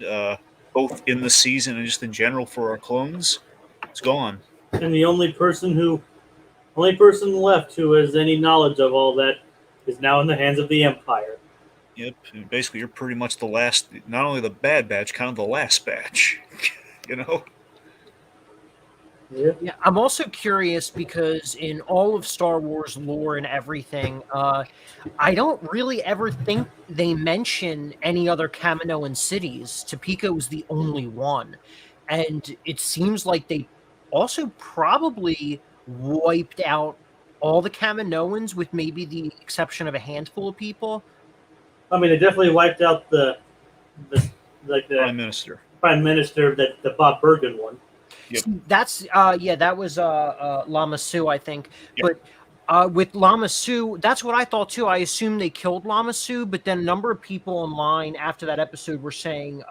both in the season and just in general for our clones, it's gone. And the only person left who has any knowledge of all that is now in the hands of the Empire. Yep. Basically, you're pretty much the last, not only the bad batch, kind of the last batch. Yeah, I'm also curious because in all of Star Wars lore and everything, I don't really ever think they mention any other Kaminoan cities. Topeka was the only one. And it seems like they also probably wiped out all the Kaminoans with maybe the exception of a handful of people. I mean, it definitely wiped out the Prime Minister. Prime Minister, that the Bob Bergen one. Yep. That's that was Lama Su, I think. Yep. But with Lama Su, that's what I thought too. I assumed they killed Lama Su, but then a number of people online after that episode were saying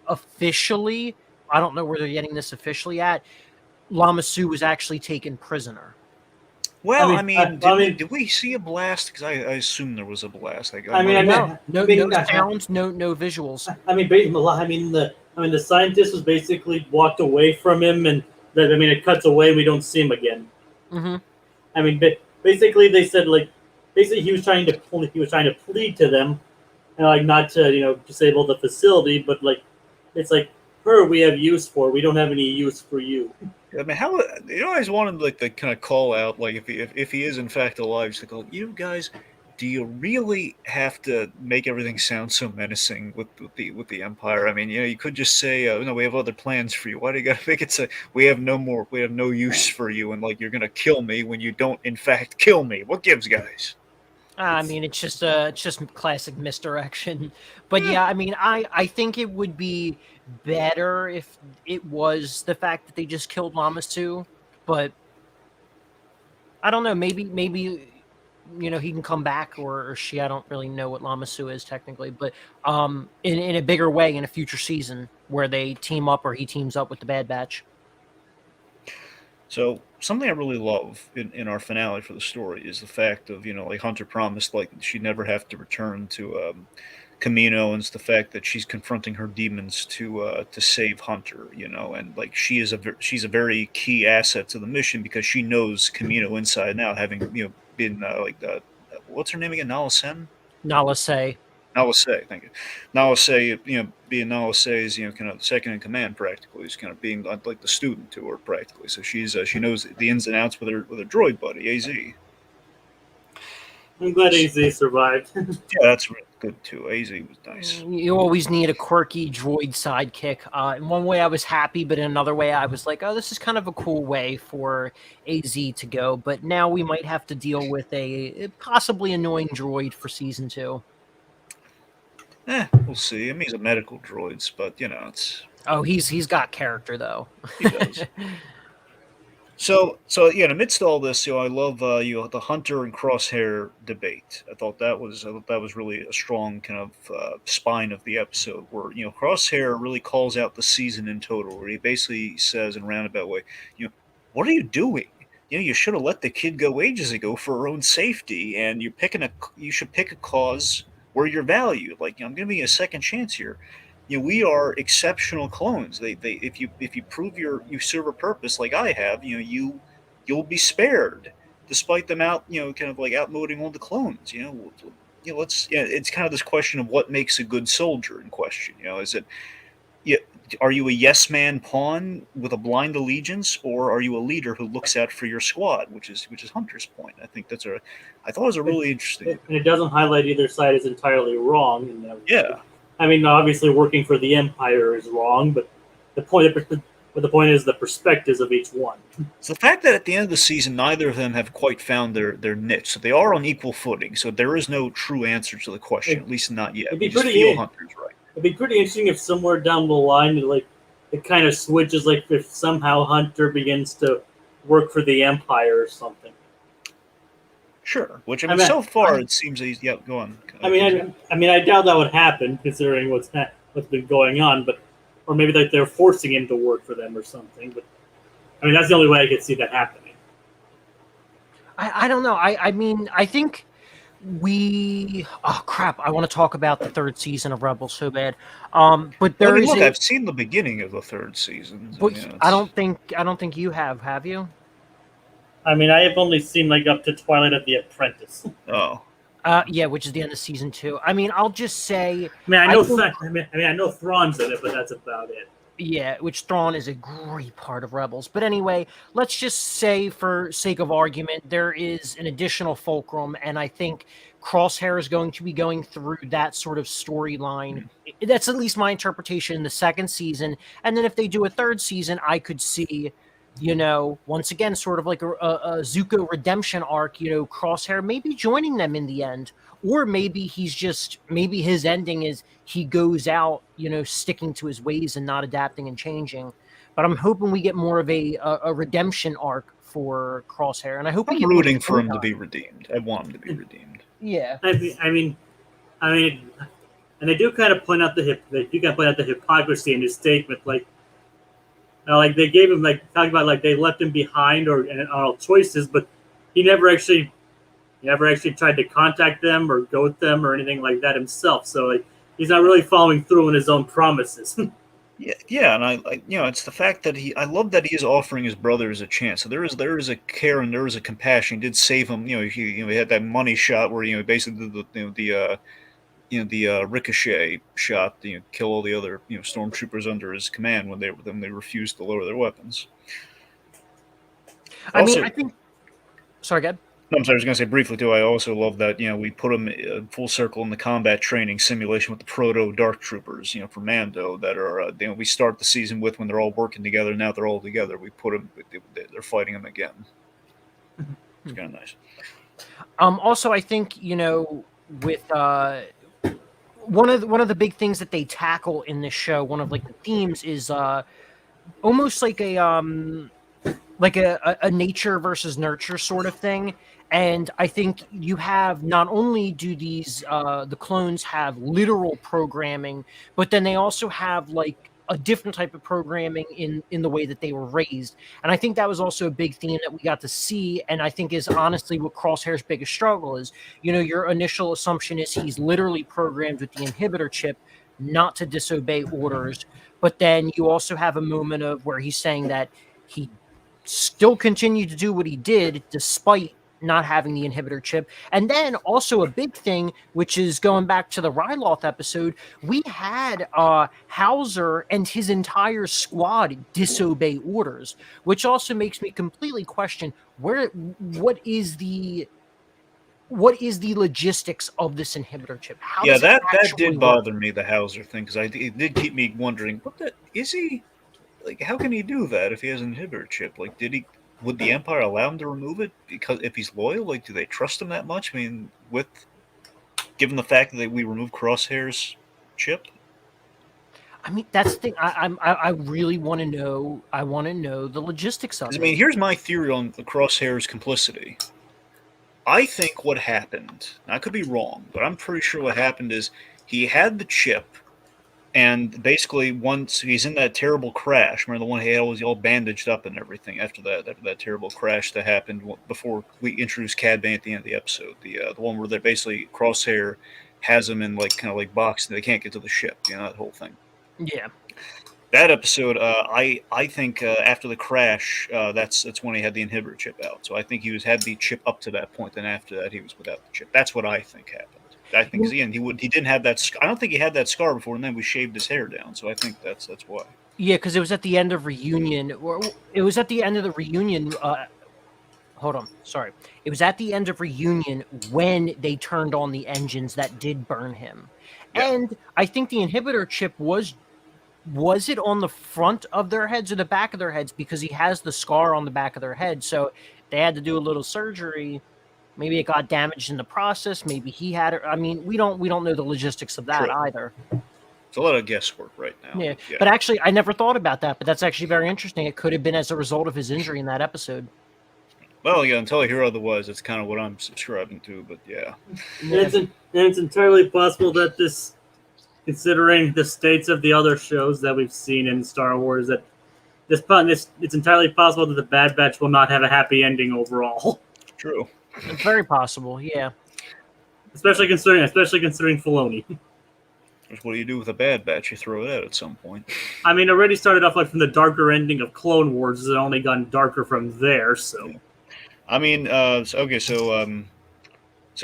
officially, I don't know where they're getting this officially at, Lama Su was actually taken prisoner. Well, did we see a blast? Because I assume there was a blast. No sounds, no visuals. The scientist was basically walked away from him, and it cuts away. We don't see him again. Mm-hmm. Basically they said he was trying to plead to them, not to disable the facility, but it's like her we have use for. We don't have any use for you. I mean, how I always wanted to kind of call out, like if he is in fact alive, just to go, guys, do you really have to make everything sound so menacing with the Empire? I mean, you could just say, no, we have other plans for you. Why do you got to make it say we have no use for you, and you're gonna kill me when you don't in fact kill me? What gives, guys? It's just classic misdirection. But yeah, I think it would be better if it was the fact that they just killed Lama Su, but I don't know, maybe he can come back, or she. I don't really know what Lama Su is technically, but in a bigger way in a future season where they team up, or he teams up with the Bad Batch. So something I really love in our finale for the story is the fact of, Hunter promised she'd never have to return to Camino, and it's the fact that she's confronting her demons to save Hunter, and she's a very key asset to the mission because she knows Camino inside and out, having been what's her name again, Nala Sen? Nala Se. Nalase, thank you. Nalase, being Nalase is kind of second in command practically. He's kind of being like the student to her practically. So she knows the ins and outs with her droid buddy Az. Yeah, I'm glad AZ survived. that's really good too. Az was nice. You always need a quirky droid sidekick. In one way, I was happy, but in another way, I was like, "Oh, this is kind of a cool way for AZ to go." But now we might have to deal with a possibly annoying droid for season 2. We'll see. I mean, he's a medical droid, but it's He's got character though. he does. So yeah, amidst all this, I love the Hunter and Crosshair debate. I thought that was really a strong kind of spine of the episode, where Crosshair really calls out the season in total, where he basically says in a roundabout way, what are you doing? You should have let the kid go ages ago for her own safety, and you should pick a cause where you're valued. Like, I'm giving you a second chance here. We are exceptional clones. They if you prove you serve a purpose like I have, you'll be spared, despite them kind of like outmoding all the clones. It's kind of this question of what makes a good soldier in question. Is it are you a yes man pawn with a blind allegiance, or are you a leader who looks out for your squad, which is Hunter's point. I think I thought it was a really interesting. And it doesn't highlight either side is entirely wrong. Yeah. I mean, obviously, working for the Empire is wrong, but the point is the perspectives of each one. It's the fact that at the end of the season, neither of them have quite found their niche. So they are on equal footing. So there is no true answer to the question, at least not yet. It'd be Hunter's right. It'd be pretty interesting if somewhere down the line, it kind of switches, like if somehow Hunter begins to work for the Empire or something. Sure. Which so far it seems that he's go on. I doubt that would happen considering what's been going on, or maybe like they're forcing him to work for them or something. But that's the only way I could see that happening. I don't know. I think crap! I want to talk about the 3rd season of Rebels so bad. But I've seen the beginning of the 3rd season. But I don't think you have you? I have only seen up to Twilight of the Apprentice. Oh. Yeah, which is the end of season 2. I'll just say. I know Thrawn's in it, but that's about it. Yeah, which Thrawn is a great part of Rebels. But anyway, let's just say, for sake of argument, there is an additional fulcrum, and I think Crosshair is going to be going through that sort of storyline. That's at least my interpretation in the 2nd season. And then if they do a 3rd season, I could see, once again, sort of like a Zuko redemption arc, Crosshair maybe joining them in the end. Or maybe maybe his ending is he goes out, sticking to his ways and not adapting and changing. But I'm hoping we get more of a redemption arc for Crosshair, and I hope I'm rooting for him to be redeemed. I want him to be redeemed. Yeah. And they do kind of point out the hypocrisy in his statement, like they gave him talking about they left him behind and all choices, but he never actually tried to contact them or go with them or anything like that himself. So he's not really following through on his own promises. Yeah, and I it's the fact that I love that he is offering his brothers a chance. So there is a care and there is a compassion. He did save him. He had that money shot where basically the ricochet shot, kill all the other stormtroopers under his command when they refused to lower their weapons. I think. Sorry, go ahead. No, I'm sorry. I was going to say briefly too. I also love that we put him full circle in the combat training simulation with the proto Dark Troopers, for Mando that are we start the season with when they're all working together. Now they're all together. We put them. They're fighting them again. It's kind of nice. Also, I think with one of the big things that they tackle in this show, one of the themes is almost like a nature versus nurture sort of thing. And I think you have, not only do these the clones have literal programming, but then they also have a different type of programming in the way that they were raised. And I think that was also a big theme that we got to see, and I think is honestly what Crosshair's biggest struggle is. Your initial assumption is he's literally programmed with the inhibitor chip not to disobey orders, but then you also have a moment of where he's saying that he still continued to do what he did despite not having the inhibitor chip. And then also a big thing, which is going back to the Ryloth episode, we had Hauser and his entire squad disobey orders, which also makes me completely question what is the logistics of this inhibitor chip? How does it that actually did bother me, the Hauser thing, because it did keep me wondering, is he, like, how can he do that if he has an inhibitor chip? Like, would the Empire allow him to remove it because if he's loyal? Like, do they trust him that much? I mean, given the fact that we removed Crosshair's chip? I mean, that's the thing. I really want to know. I want to know the logistics of it. I mean, here's my theory on the Crosshair's complicity. I think what happened, I could be wrong, but I'm pretty sure what happened is he had the chip, and basically once he's in that terrible crash, remember the one he had was all bandaged up and everything after that terrible crash that happened before we introduced Cad Bane at the end of the episode, the one where they basically Crosshair has him in kind of boxed and they can't get to the ship, that whole thing. Yeah. That episode, I think after the crash, that's when he had the inhibitor chip out. So I think he had the chip up to that point, and after that he was without the chip. That's what I think happened. I think again he didn't have that. I don't think he had that scar before, and then we shaved his hair down. So I think that's why. Yeah, because it was at the end of Reunion. Or it was at the end of the Reunion. Hold on, sorry. It was at the end of Reunion when they turned on the engines that did burn him, and I think the inhibitor chip was it on the front of their heads or the back of their heads, because he has the scar on the back of their head, so they had to do a little surgery. Maybe it got damaged in the process. Maybe he had it. I mean, we don't know the logistics of that either. It's a lot of guesswork right now. Yeah, but actually, I never thought about that. But that's actually very interesting. It could have been as a result of his injury in that episode. Well, until I hear otherwise, it's kind of what I'm subscribing to. But yeah, and it's entirely possible that this, considering the states of the other shows that we've seen in Star Wars, that it's entirely possible that the Bad Batch will not have a happy ending overall. True. It's very possible, yeah. Especially considering Filoni. What do you do with a Bad Batch? You throw it out at some point. I mean, it already started off from the darker ending of Clone Wars. It's only gotten darker from there. So, I mean, so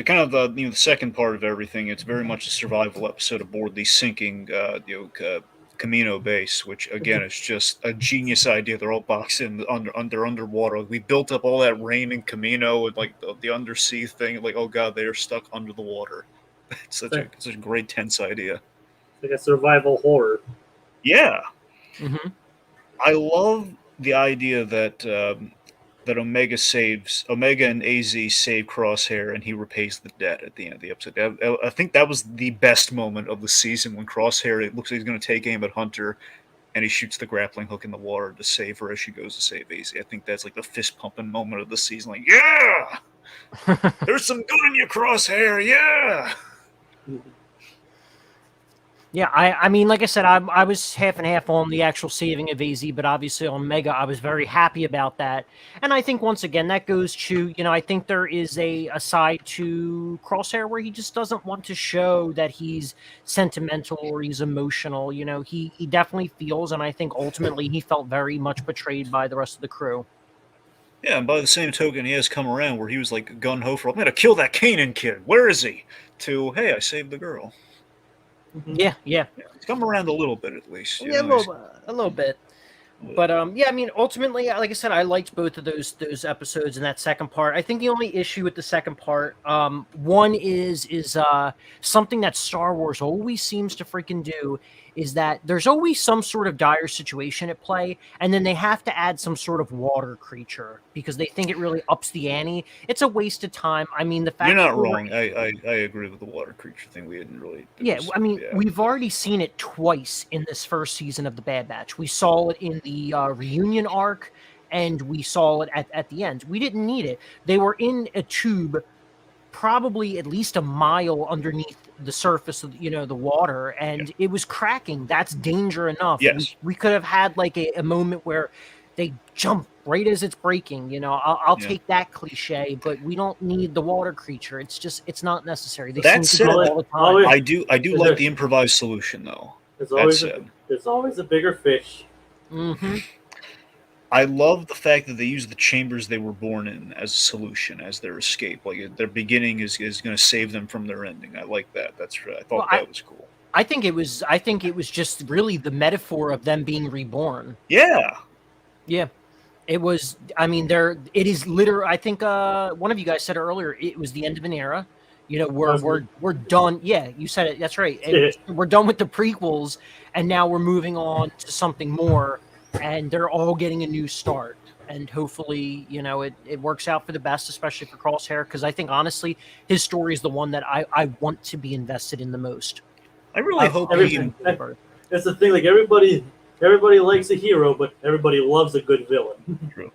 kind of the second part of everything. It's very much a survival episode aboard the sinking Camino base, which again is just a genius idea. They're all boxed in underwater. We built up all that rain in Camino and the undersea thing. Like, oh god, they are stuck under the water. It's such a great tense idea. Like a survival horror. Yeah. Mm-hmm. I love the idea that Omega and AZ save Crosshair, and he repays the debt at the end of the episode. I think that was the best moment of the season when Crosshair, it looks like he's going to take aim at Hunter, and he shoots the grappling hook in the water to save her as she goes to save AZ. I think that's the fist pumping moment of the season. Like, yeah, there's some good in you, Crosshair. Yeah. Yeah, I mean, like I said, I was half and half on the actual saving of AZ, but obviously on Mega, I was very happy about that. And I think, once again, that goes to, I think there is a side to Crosshair where he just doesn't want to show that he's sentimental or he's emotional. He definitely feels, and I think ultimately he felt very much betrayed by the rest of the crew. Yeah, and by the same token, he has come around where he was gun-ho for, I'm going to kill that Kanan kid. Where is he? To, hey, I saved the girl. Yeah. It's come around a little bit, at least. Yeah, a little bit. But yeah, I mean, ultimately, like I said, I liked both of those episodes in that second part. I think the only issue with the second part, one is something that Star Wars always seems to freaking do, is that there's always some sort of dire situation at play, and then they have to add some sort of water creature because they think it really ups the ante. It's a waste of time. I mean, the fact you're not wrong. I agree with the water creature thing. We didn't really. We've already seen it twice in this first season of the Bad Batch. We saw it in the reunion arc, and we saw it at the end. We didn't need it. They were in a tube, probably at least a mile underneath the surface of the water, and it was cracking. That's danger enough. Yes. We could have had a moment where they jump right as it's breaking. I'll take that cliche, but we don't need the water creature. It's not necessary. They That seem to do it all the time. I do like the improvised solution though. There's always a bigger fish. Mm-hmm. I love the fact that they use the chambers they were born in as a solution, as their escape. Like their beginning is going to save them from their ending. I like that. I Well, thought that was cool. I think it was just really the metaphor of them being reborn. Yeah. Yeah. It was. I mean, it is literally. I think one of you guys said earlier. It was the end of an era. You know, we're done. Yeah, you said it. That's right. We're done with the prequels, and now we're moving on to something more. And they're all getting a new start. And hopefully, you know, it works out for the best, especially for Crosshair, because I think honestly, his story is the one that I want to be invested in the most. I really hope That's the thing. Like everybody likes a hero, but everybody loves a good villain. True.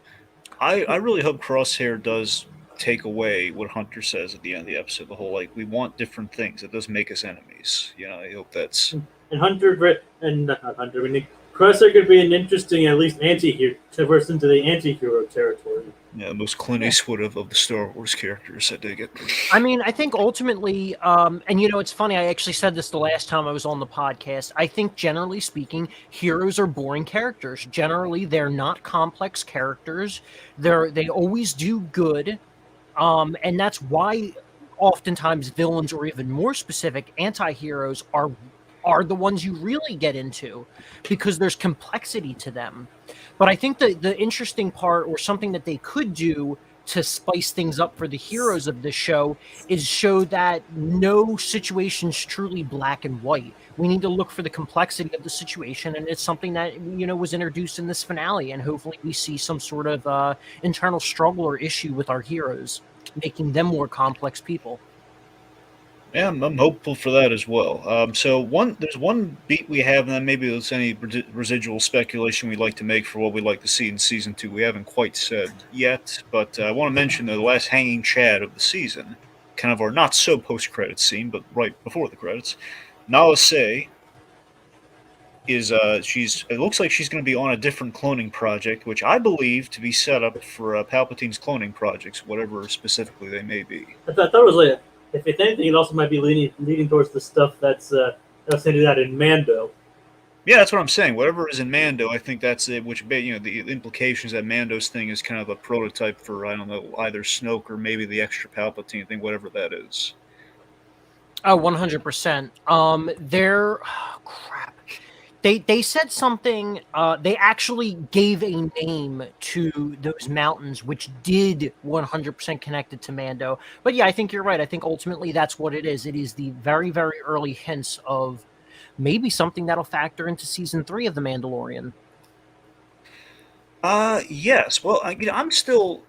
I really hope Crosshair does take away what Hunter says at the end of the episode. The whole like we want different things. It doesn't make us enemies. You know, I hope that's. And not Hunter. I mean, Crosshair could be an interesting, at least anti-hero, traverse into the anti-hero territory. Yeah, the most Clint Eastwood of the Star Wars characters. I dig it. I mean, I think ultimately, and you know, it's funny. I actually said this the last time I was on the podcast. I think, generally speaking, heroes are boring characters. Generally, they're not complex characters. They always do good, and that's why oftentimes villains, or even more specific, anti-heroes are the ones you really get into because there's complexity to them. But I think the interesting part, or something that they could do to spice things up for the heroes of this show, is show that no situation's truly black and white. We need to look for the complexity of the situation, and it's something that, you know, was introduced in this finale, and hopefully we see some sort of internal struggle or issue with our heroes, making them more complex people. Yeah, I'm hopeful for that as well. There's one beat we have, and then maybe there's any residual speculation we'd like to make for what we'd like to see in season 2. We haven't quite said yet, but I want to mention the last hanging chad of the season, kind of our not so post-credits scene, but right before the credits. Nala Se is it looks like she's going to be on a different cloning project, which I believe to be set up for Palpatine's cloning projects, whatever specifically they may be. I thought it was like. If anything, it also might be leading towards the stuff that's hinted at in Mando. Yeah, that's what I'm saying. Whatever is in Mando, I think that's it. Which, you know, the implications that Mando's thing is kind of a prototype for, I don't know, either Snoke or maybe the extra Palpatine thing, whatever that is. Oh, 100%. Crap. They said something. They actually gave a name to those mountains, which did 100% connected to Mando. But yeah, I think you're right. I think ultimately that's what it is. It is the very, very early hints of maybe something that'll factor into season 3 of The Mandalorian. Yes. Well, I'm still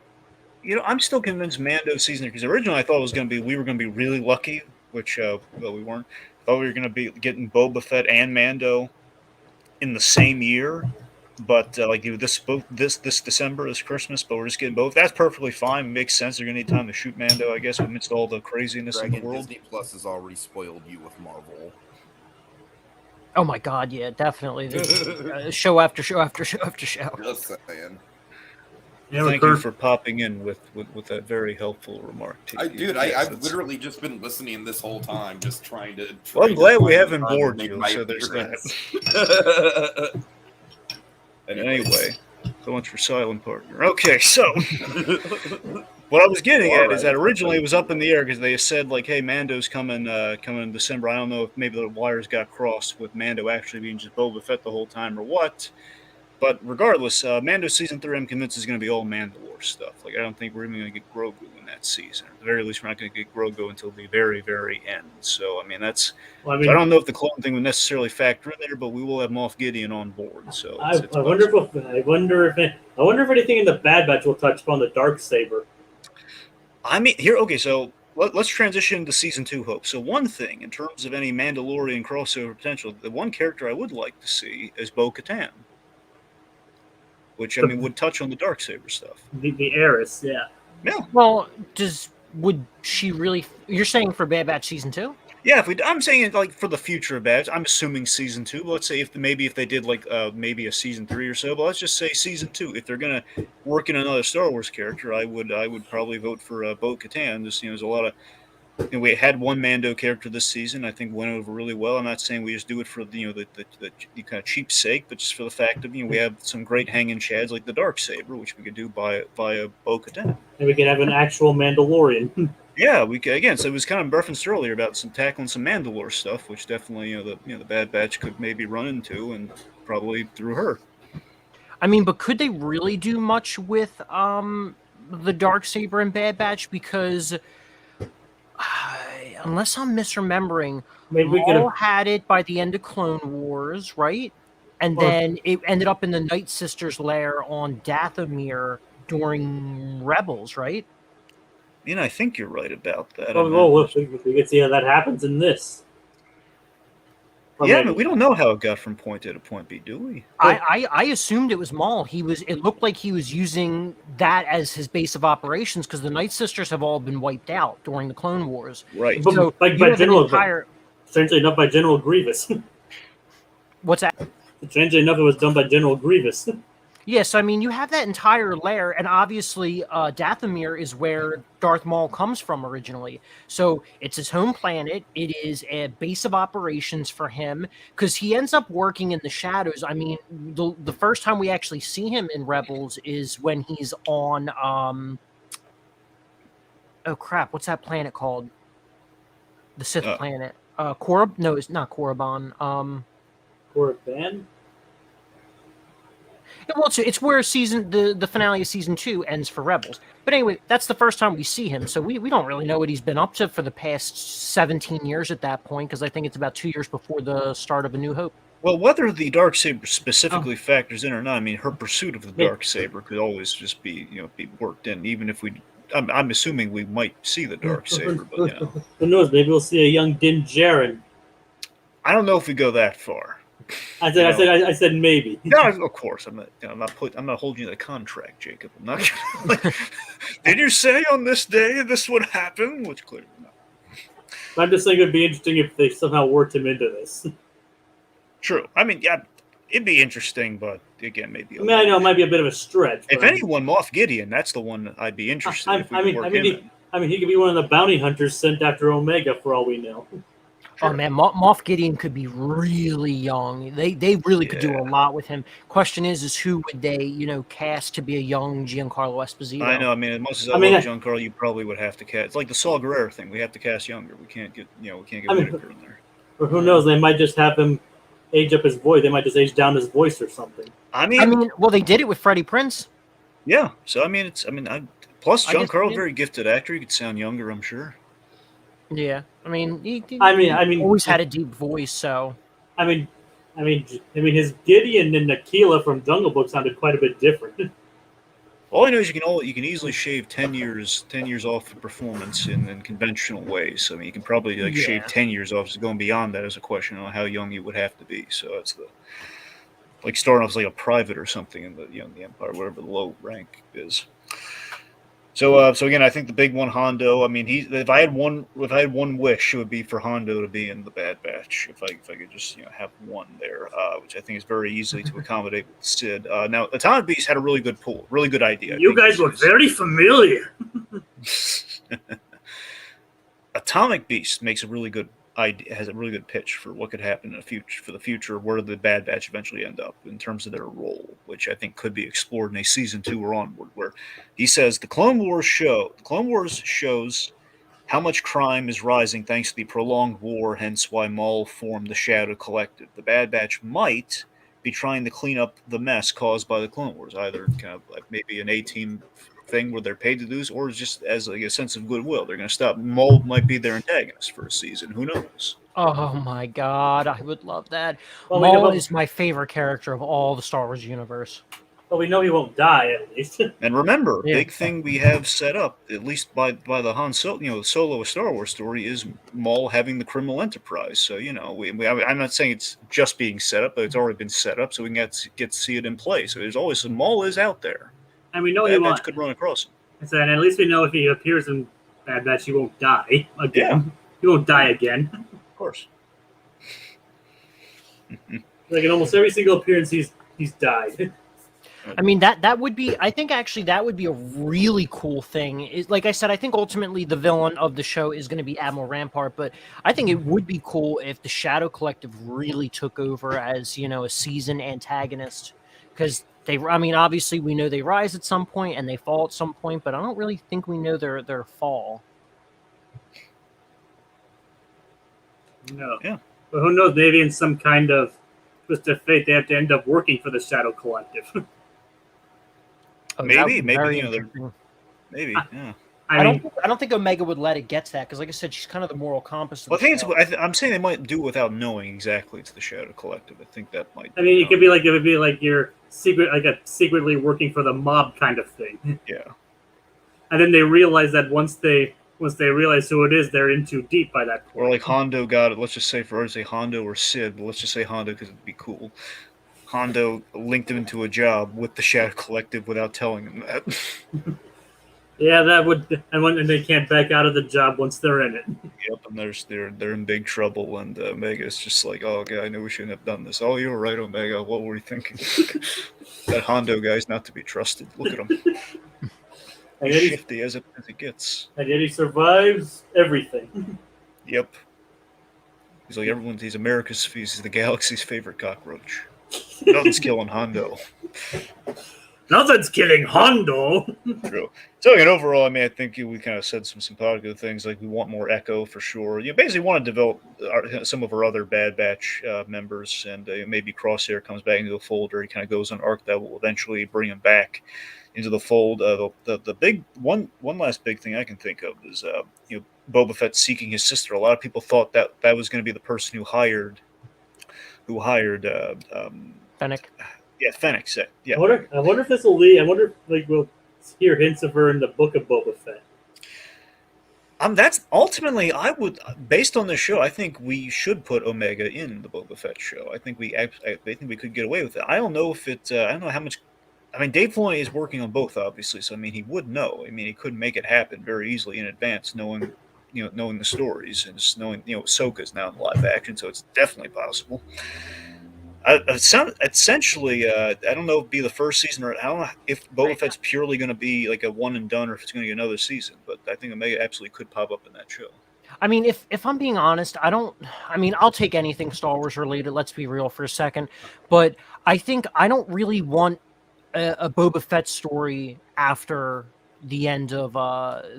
convinced Mando season, because originally I thought we were going to be really lucky, which we weren't. I thought we were going to be getting Boba Fett and Mando in the same year, but this December, this Christmas, but we're just getting both. That's perfectly fine. It makes sense. They're gonna need time to shoot Mando, I guess, amidst all the craziness in the world. Disney Plus has already spoiled you with Marvel. Oh my God, yeah, definitely. Show after show after show after show. Just saying. Yeah, Thank you for popping in with that very helpful remark. I've literally just been listening this whole time, just trying to. Well, I'm glad we haven't bored you, so there's that. Anyway, so much for Silent Partner. Okay, so what I was getting at is that originally it was up in the air because they said, like, hey, Mando's coming in December. I don't know if maybe the wires got crossed with Mando actually being just Boba Fett the whole time or what. But regardless, Mando season 3, I'm convinced is going to be all Mandalore stuff. Like, I don't think we're even going to get Grogu in that season. At the very least, we're not going to get Grogu until the very, very end. So, I mean, that's. Well, I don't know if the clone thing would necessarily factor in there, but we will have Moff Gideon on board. So, I wonder if anything in the Bad Batch will touch upon the Darksaber. I mean, here. Okay, so let's transition to season 2 hope. So, one thing in terms of any Mandalorian crossover potential, the one character I would like to see is Bo-Katan. Which, I mean, would touch on the Darksaber stuff. The heiress, yeah. Yeah. Well, would she really? You're saying for Bad Batch season 2? Yeah, I'm saying like for the future of Bad Batch. I'm assuming season 2. But let's say if they did like maybe a season 3 or so. But let's just say season 2. If they're gonna work in another Star Wars character, I would probably vote for Bo-Katan. Just, you know, there's a lot of we had one Mando character this season. I think went over really well. I'm not saying we just do it for the kind of cheap sake, but just for the fact of we have some great hanging chads like the Darksaber, which we could do via Bo-Katan. And we could have an actual Mandalorian. Yeah, we could, again. So it was kind of referenced earlier about tackling some Mandalore stuff, which definitely the Bad Batch could maybe run into, and probably through her. I mean, but could they really do much with the Darksaber and Bad Batch? Because unless I'm misremembering, Maybe we could Maul have. had it by the end of Clone Wars, right? And Well- then it ended up in the Night Sisters' lair on Dathomir during Rebels, right? I think you're right about that. Oh, we could see how that happens in this. Or Yeah, maybe- but we don't know how it got from point A to point B, do we? I assumed it was Maul. It looked like he was using that as his base of operations because the Night Sisters have all been wiped out during the Clone Wars. Right. But So by you have an General, entire. strangely enough, by General Grievous. What's that? Strangely enough, it was done by General Grievous. Yes, I mean you have that entire layer, and obviously Dathomir is where Darth Maul comes from originally. So it's his home planet. It is a base of operations for him because he ends up working in the shadows. I mean, the first time we actually see him in Rebels is when he's on oh crap, what's that planet called? The Sith planet. Korab? No, it's not Korriban. Korriban? Well, it's where the finale of season 2 ends for Rebels. But anyway, that's the first time we see him, so we don't really know what he's been up to for the past 17 years at that point, because I think it's about 2 years before the start of A New Hope. Well, whether the Darksaber specifically factors in or not, I mean, her pursuit of the Darksaber could always just be worked in, even if we. I'm assuming we might see the Darksaber, but Who knows? Maybe we'll see a young Din Djarin. I don't know if we go that far. I said maybe. No, of course I'm not. I'm not holding you to the contract, Jacob. I'm not. Did you say on this day this would happen? Which clearly not. I'm just saying it'd be interesting if they somehow worked him into this. True. I mean, yeah, it'd be interesting, but again, maybe. I mean, I know it might be a bit of a stretch. If anyone, Moff Gideon, that's the one I'd be interested. If we could work him in. He could be one of the bounty hunters sent after Omega, for all we know. Sure. Oh man, Moff Gideon could be really young. They really could do a lot with him. Question is who would they cast to be a young Giancarlo Esposito? I know. I mean, as much as I love Giancarlo, you probably would have to cast. It's like the Saw Gerrera thing. We have to cast younger. We can't get Whitaker in there. Or who knows? They might just have him age up his voice. They might just age down his voice or something. I mean, well, they did it with Freddie Prinze. Yeah. So plus Giancarlo, very gifted actor. He could sound younger, I'm sure. Yeah, I mean, he always had a deep voice. So, I mean, his Gideon and Aquila from Jungle Book sounded quite a bit different. All I know is you can easily shave 10 years off of performance in conventional ways. So I mean, you can probably shave 10 years off. So going beyond that is a question on how young you would have to be. So that's starting off as like a private or something in the the Empire, whatever the low rank is. So again, I think the big one, Hondo. I mean, if I had one wish, it would be for Hondo to be in the Bad Batch. If I could just have one there, which I think is very easy to accommodate with Sid. Now, Atomic Beast had a really good pool, really good idea. You guys look very familiar. Atomic Beast makes a really good idea, has a really good pitch for what could happen in the future, where the Bad Batch eventually end up in terms of their role, which I think could be explored in a season 2 or onward, where he says the Clone Wars shows how much crime is rising thanks to the prolonged war, hence why Maul formed the Shadow Collective. The Bad Batch might be trying to clean up the mess caused by the Clone Wars, either kind of like maybe an A-team thing where they're paid to do this, or just as like a sense of goodwill. They're going to stop. Maul might be their antagonist for a season. Who knows? Oh my god, I would love that. Well, Maul is my favorite character of all the Star Wars universe. Well, we know he won't die at least. And remember, big thing we have set up, at least by the Han Solo, Solo Star Wars story, is Maul having the criminal enterprise. So I'm not saying it's just being set up, but it's already been set up, so we can get to see it in play. So there's always Maul is out there. And we know Bad Batch could run across him. And at least we know if he appears in Bad Batch, he won't die again. Yeah. He won't die again. Of course. Like in almost every single appearance, he's died. I mean, that would be, I think actually that would be a really cool thing. Like I said, I think ultimately the villain of the show is going to be Admiral Rampart, but I think it would be cool if the Shadow Collective really took over as, a season antagonist. Because I mean, obviously we know they rise at some point and they fall at some point, but I don't really think we know their fall. No. Yeah. But who knows? Maybe in some kind of twist of fate, they have to end up working for the Shadow Collective. Oh, that Maybe, would be maybe, very they're- interesting. maybe, yeah. I mean, I don't think Omega would let it get to that because, like I said, she's kind of the moral compass. Of Well, I the think show. I'm saying they might do it without knowing exactly it's the Shadow Collective. I think that might. I mean, it would be like you're secretly working for the mob kind of thing. Yeah. And then they realize that once they realize who it is, they're in too deep by that point. Or like Hondo got it. Let's just say for her to say Hondo or Sid, but let's just say Hondo because it'd be cool. Hondo linked him into a job with the Shadow Collective without telling him that. Yeah, that would, and they can't back out of the job once they're in it. Yep, and they're in big trouble, and Omega's just like, oh, God, I knew we shouldn't have done this. Oh, you were right, Omega. What were you thinking? That Hondo guy's not to be trusted. Look at him. And He's yet, shifty as it gets. and yet he survives everything. Yep. He's like he's he's the galaxy's favorite cockroach. Nothing's killing Hondo. Nothing's killing Hondo. True. So again, overall, I mean, I think we kind of said some positive things. Like we want more Echo for sure. You basically want to develop some of our other Bad Batch members, and maybe Crosshair comes back into the fold, or he kind of goes on an arc that will eventually bring him back into the fold. The big one last big thing I can think of is Boba Fett seeking his sister. A lot of people thought that was going to be the person who hired Fennec. Yeah, Fennec said. Yeah. I wonder if this will lead. I wonder if we'll hear hints of her in the Book of Boba Fett. That's ultimately based on this show. I think we should put Omega in the Boba Fett show. I think we could get away with it. I don't know if it. I don't know how much. I mean, Dave Filoni is working on both, obviously. So I mean, he would know. I mean, he could make it happen very easily in advance, knowing the stories and just knowing Ahsoka's now in live action, so it's definitely possible. Essentially, I don't know if it'd be the first season, or I don't know if Boba Fett's purely going to be like a one and done, or if it's going to get another season. But I think Omega absolutely could pop up in that show. I mean, if I'm being honest, I'll take anything Star Wars related. Let's be real for a second, but I think I don't really want a Boba Fett story after the end of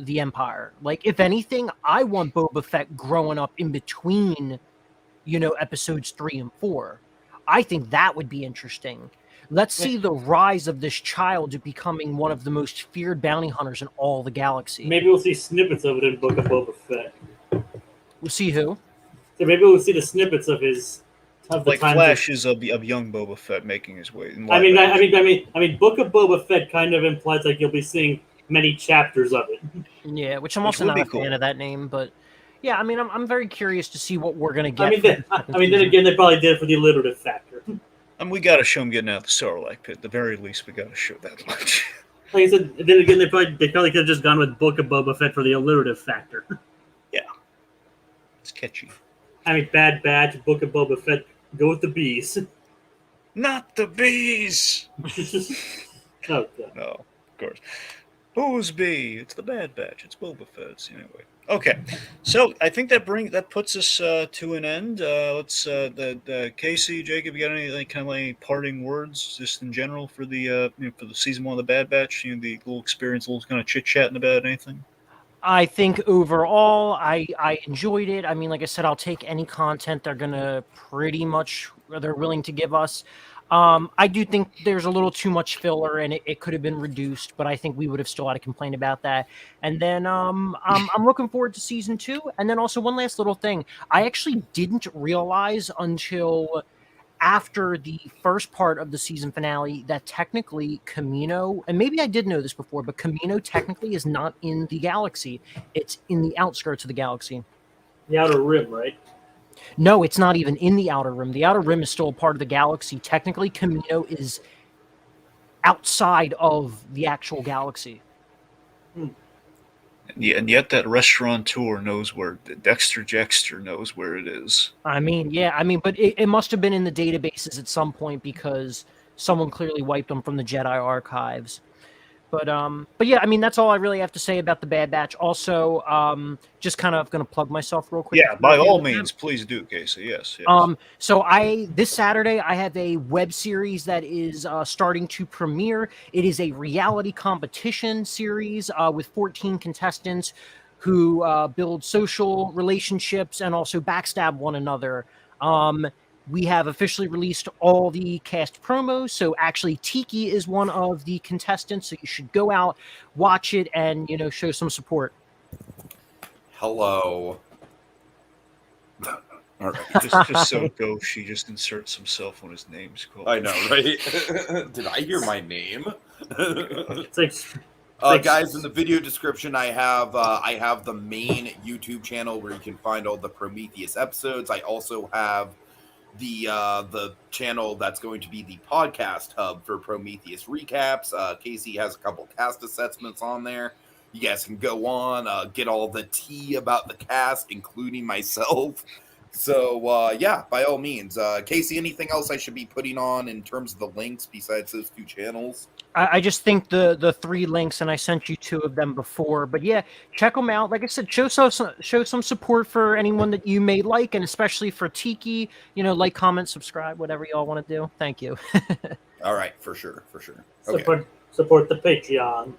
the Empire. Like, if anything, I want Boba Fett growing up in between, episodes 3 and 4. I think that would be interesting. Let's see the rise of this child to becoming one of the most feared bounty hunters in all the galaxy. Maybe we'll see snippets of it in Book of Boba Fett. We'll see who. So maybe we'll see the snippets of his. Like flashes of young Boba Fett making his way. I mean, Book of Boba Fett kind of implies like you'll be seeing many chapters of it. Yeah, which I'm also not a fan of that name, but yeah, I mean, I'm very curious to see what we're gonna get. Then again, they probably did it for the alliterative factor. And we got to show him getting out of the Sarlacc pit. At the very least, we got to show that much. Like I said, then again, they probably could have just gone with Book of Boba Fett for the alliterative factor. Yeah, it's catchy. I mean, Bad Batch, Book of Boba Fett, go with the bees. Not the bees. Oh, God. No, of course. Who's bee? It's the Bad Batch. It's Boba Fett's anyway. Okay, so I think that puts us to an end. Let's Casey, Jacob, you got any parting words just in general for the for the season 1 of the Bad Batch? The little experience, a little kind of chit chatting about anything. I think overall, I enjoyed it. I mean, like I said, I'll take any content they're willing to give us. I do think there's a little too much filler, and it could have been reduced, but I think we would have still had a complaint about that. And then I'm looking forward to season 2. And then also one last little thing, I actually didn't realize until after the first part of the season finale that technically Kamino, and maybe I did know this before, but Kamino technically is not in the galaxy; it's in the outskirts of the galaxy. The Outer Rim, right? No, it's not even in the Outer Rim. The Outer Rim is still a part of the galaxy. Technically, Kamino is outside of the actual galaxy. Yeah, and yet that restaurateur knows where Dexter Jettster knows where it is. I mean, but it must have been in the databases at some point because someone clearly wiped them from the Jedi archives. But yeah, I mean, that's all I really have to say about the Bad Batch. Also, just kind of going to plug myself real quick. Yeah, by all means, please do, Casey. Yes. So this Saturday I have a web series that is starting to premiere. It is a reality competition series with 14 contestants who build social relationships and also backstab one another. We have officially released all the cast promos. So actually Tiki is one of the contestants. So you should go out, watch it, and, show some support. Hello. All right. Just so gauche, he just inserts himself when his name's called. I know, right? Did I hear my name? It's like, guys, in the video description, I have the main YouTube channel where you can find all the Prometheus episodes. I also have the channel that's going to be the podcast hub for Prometheus recaps. Casey has a couple cast assessments on there. You guys can go on, get all the tea about the cast, including myself. So, yeah, by all means. Casey, anything else I should be putting on in terms of the links besides those two channels? I just think the 3 links, and I sent you 2 of them before. But yeah, check them out. Like I said, show some support for anyone that you may like, and especially for Tiki. Like, comment, subscribe, whatever y'all want to do. Thank you. All right, for sure. Okay. Support the Patreon.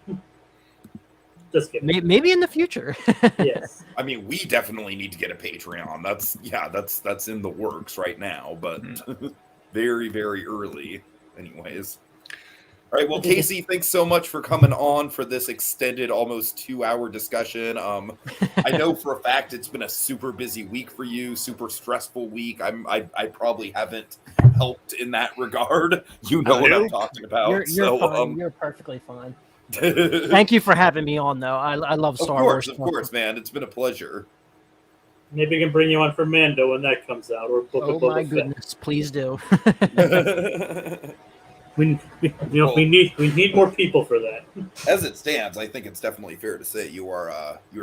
Just kidding. Maybe in the future. Yes. I mean, we definitely need to get a Patreon. That's in the works right now, but very, very early. Anyways. All right, well, Casey, thanks so much for coming on for this extended, almost 2-hour discussion. I know for a fact it's been a super busy week for you, super stressful week. I probably haven't helped in that regard. You know what I'm talking about. You're fine. You're perfectly fine. Thank you for having me on, though. I love Star Wars. Of course, man. It's been a pleasure. Maybe we can bring you on for Mando when that comes out, or Oh my goodness, please do. We need more people for that. As it stands, I think it's definitely fair to say you're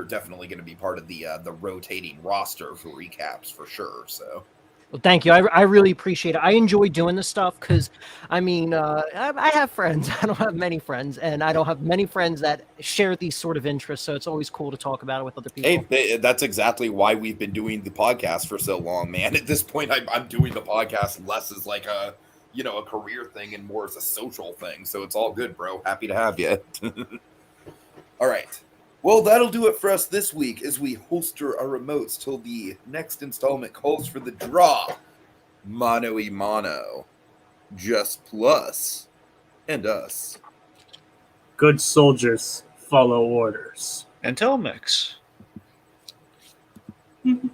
definitely going to be part of the rotating roster for recaps for sure. So, well, thank you. I really appreciate it. I enjoy doing this stuff because, I mean, I have friends. I don't have many friends, and I don't have many friends that share these sort of interests. So it's always cool to talk about it with other people. Hey, that's exactly why we've been doing the podcast for so long, man. At this point, I'm doing the podcast less as like a career thing and more as a social thing. So it's all good, bro. Happy to have you. All right. Well, that'll do it for us this week as we holster our remotes till the next installment calls for the draw. Mano y mano. Just Plus and Us. Good soldiers follow orders. And Telmex.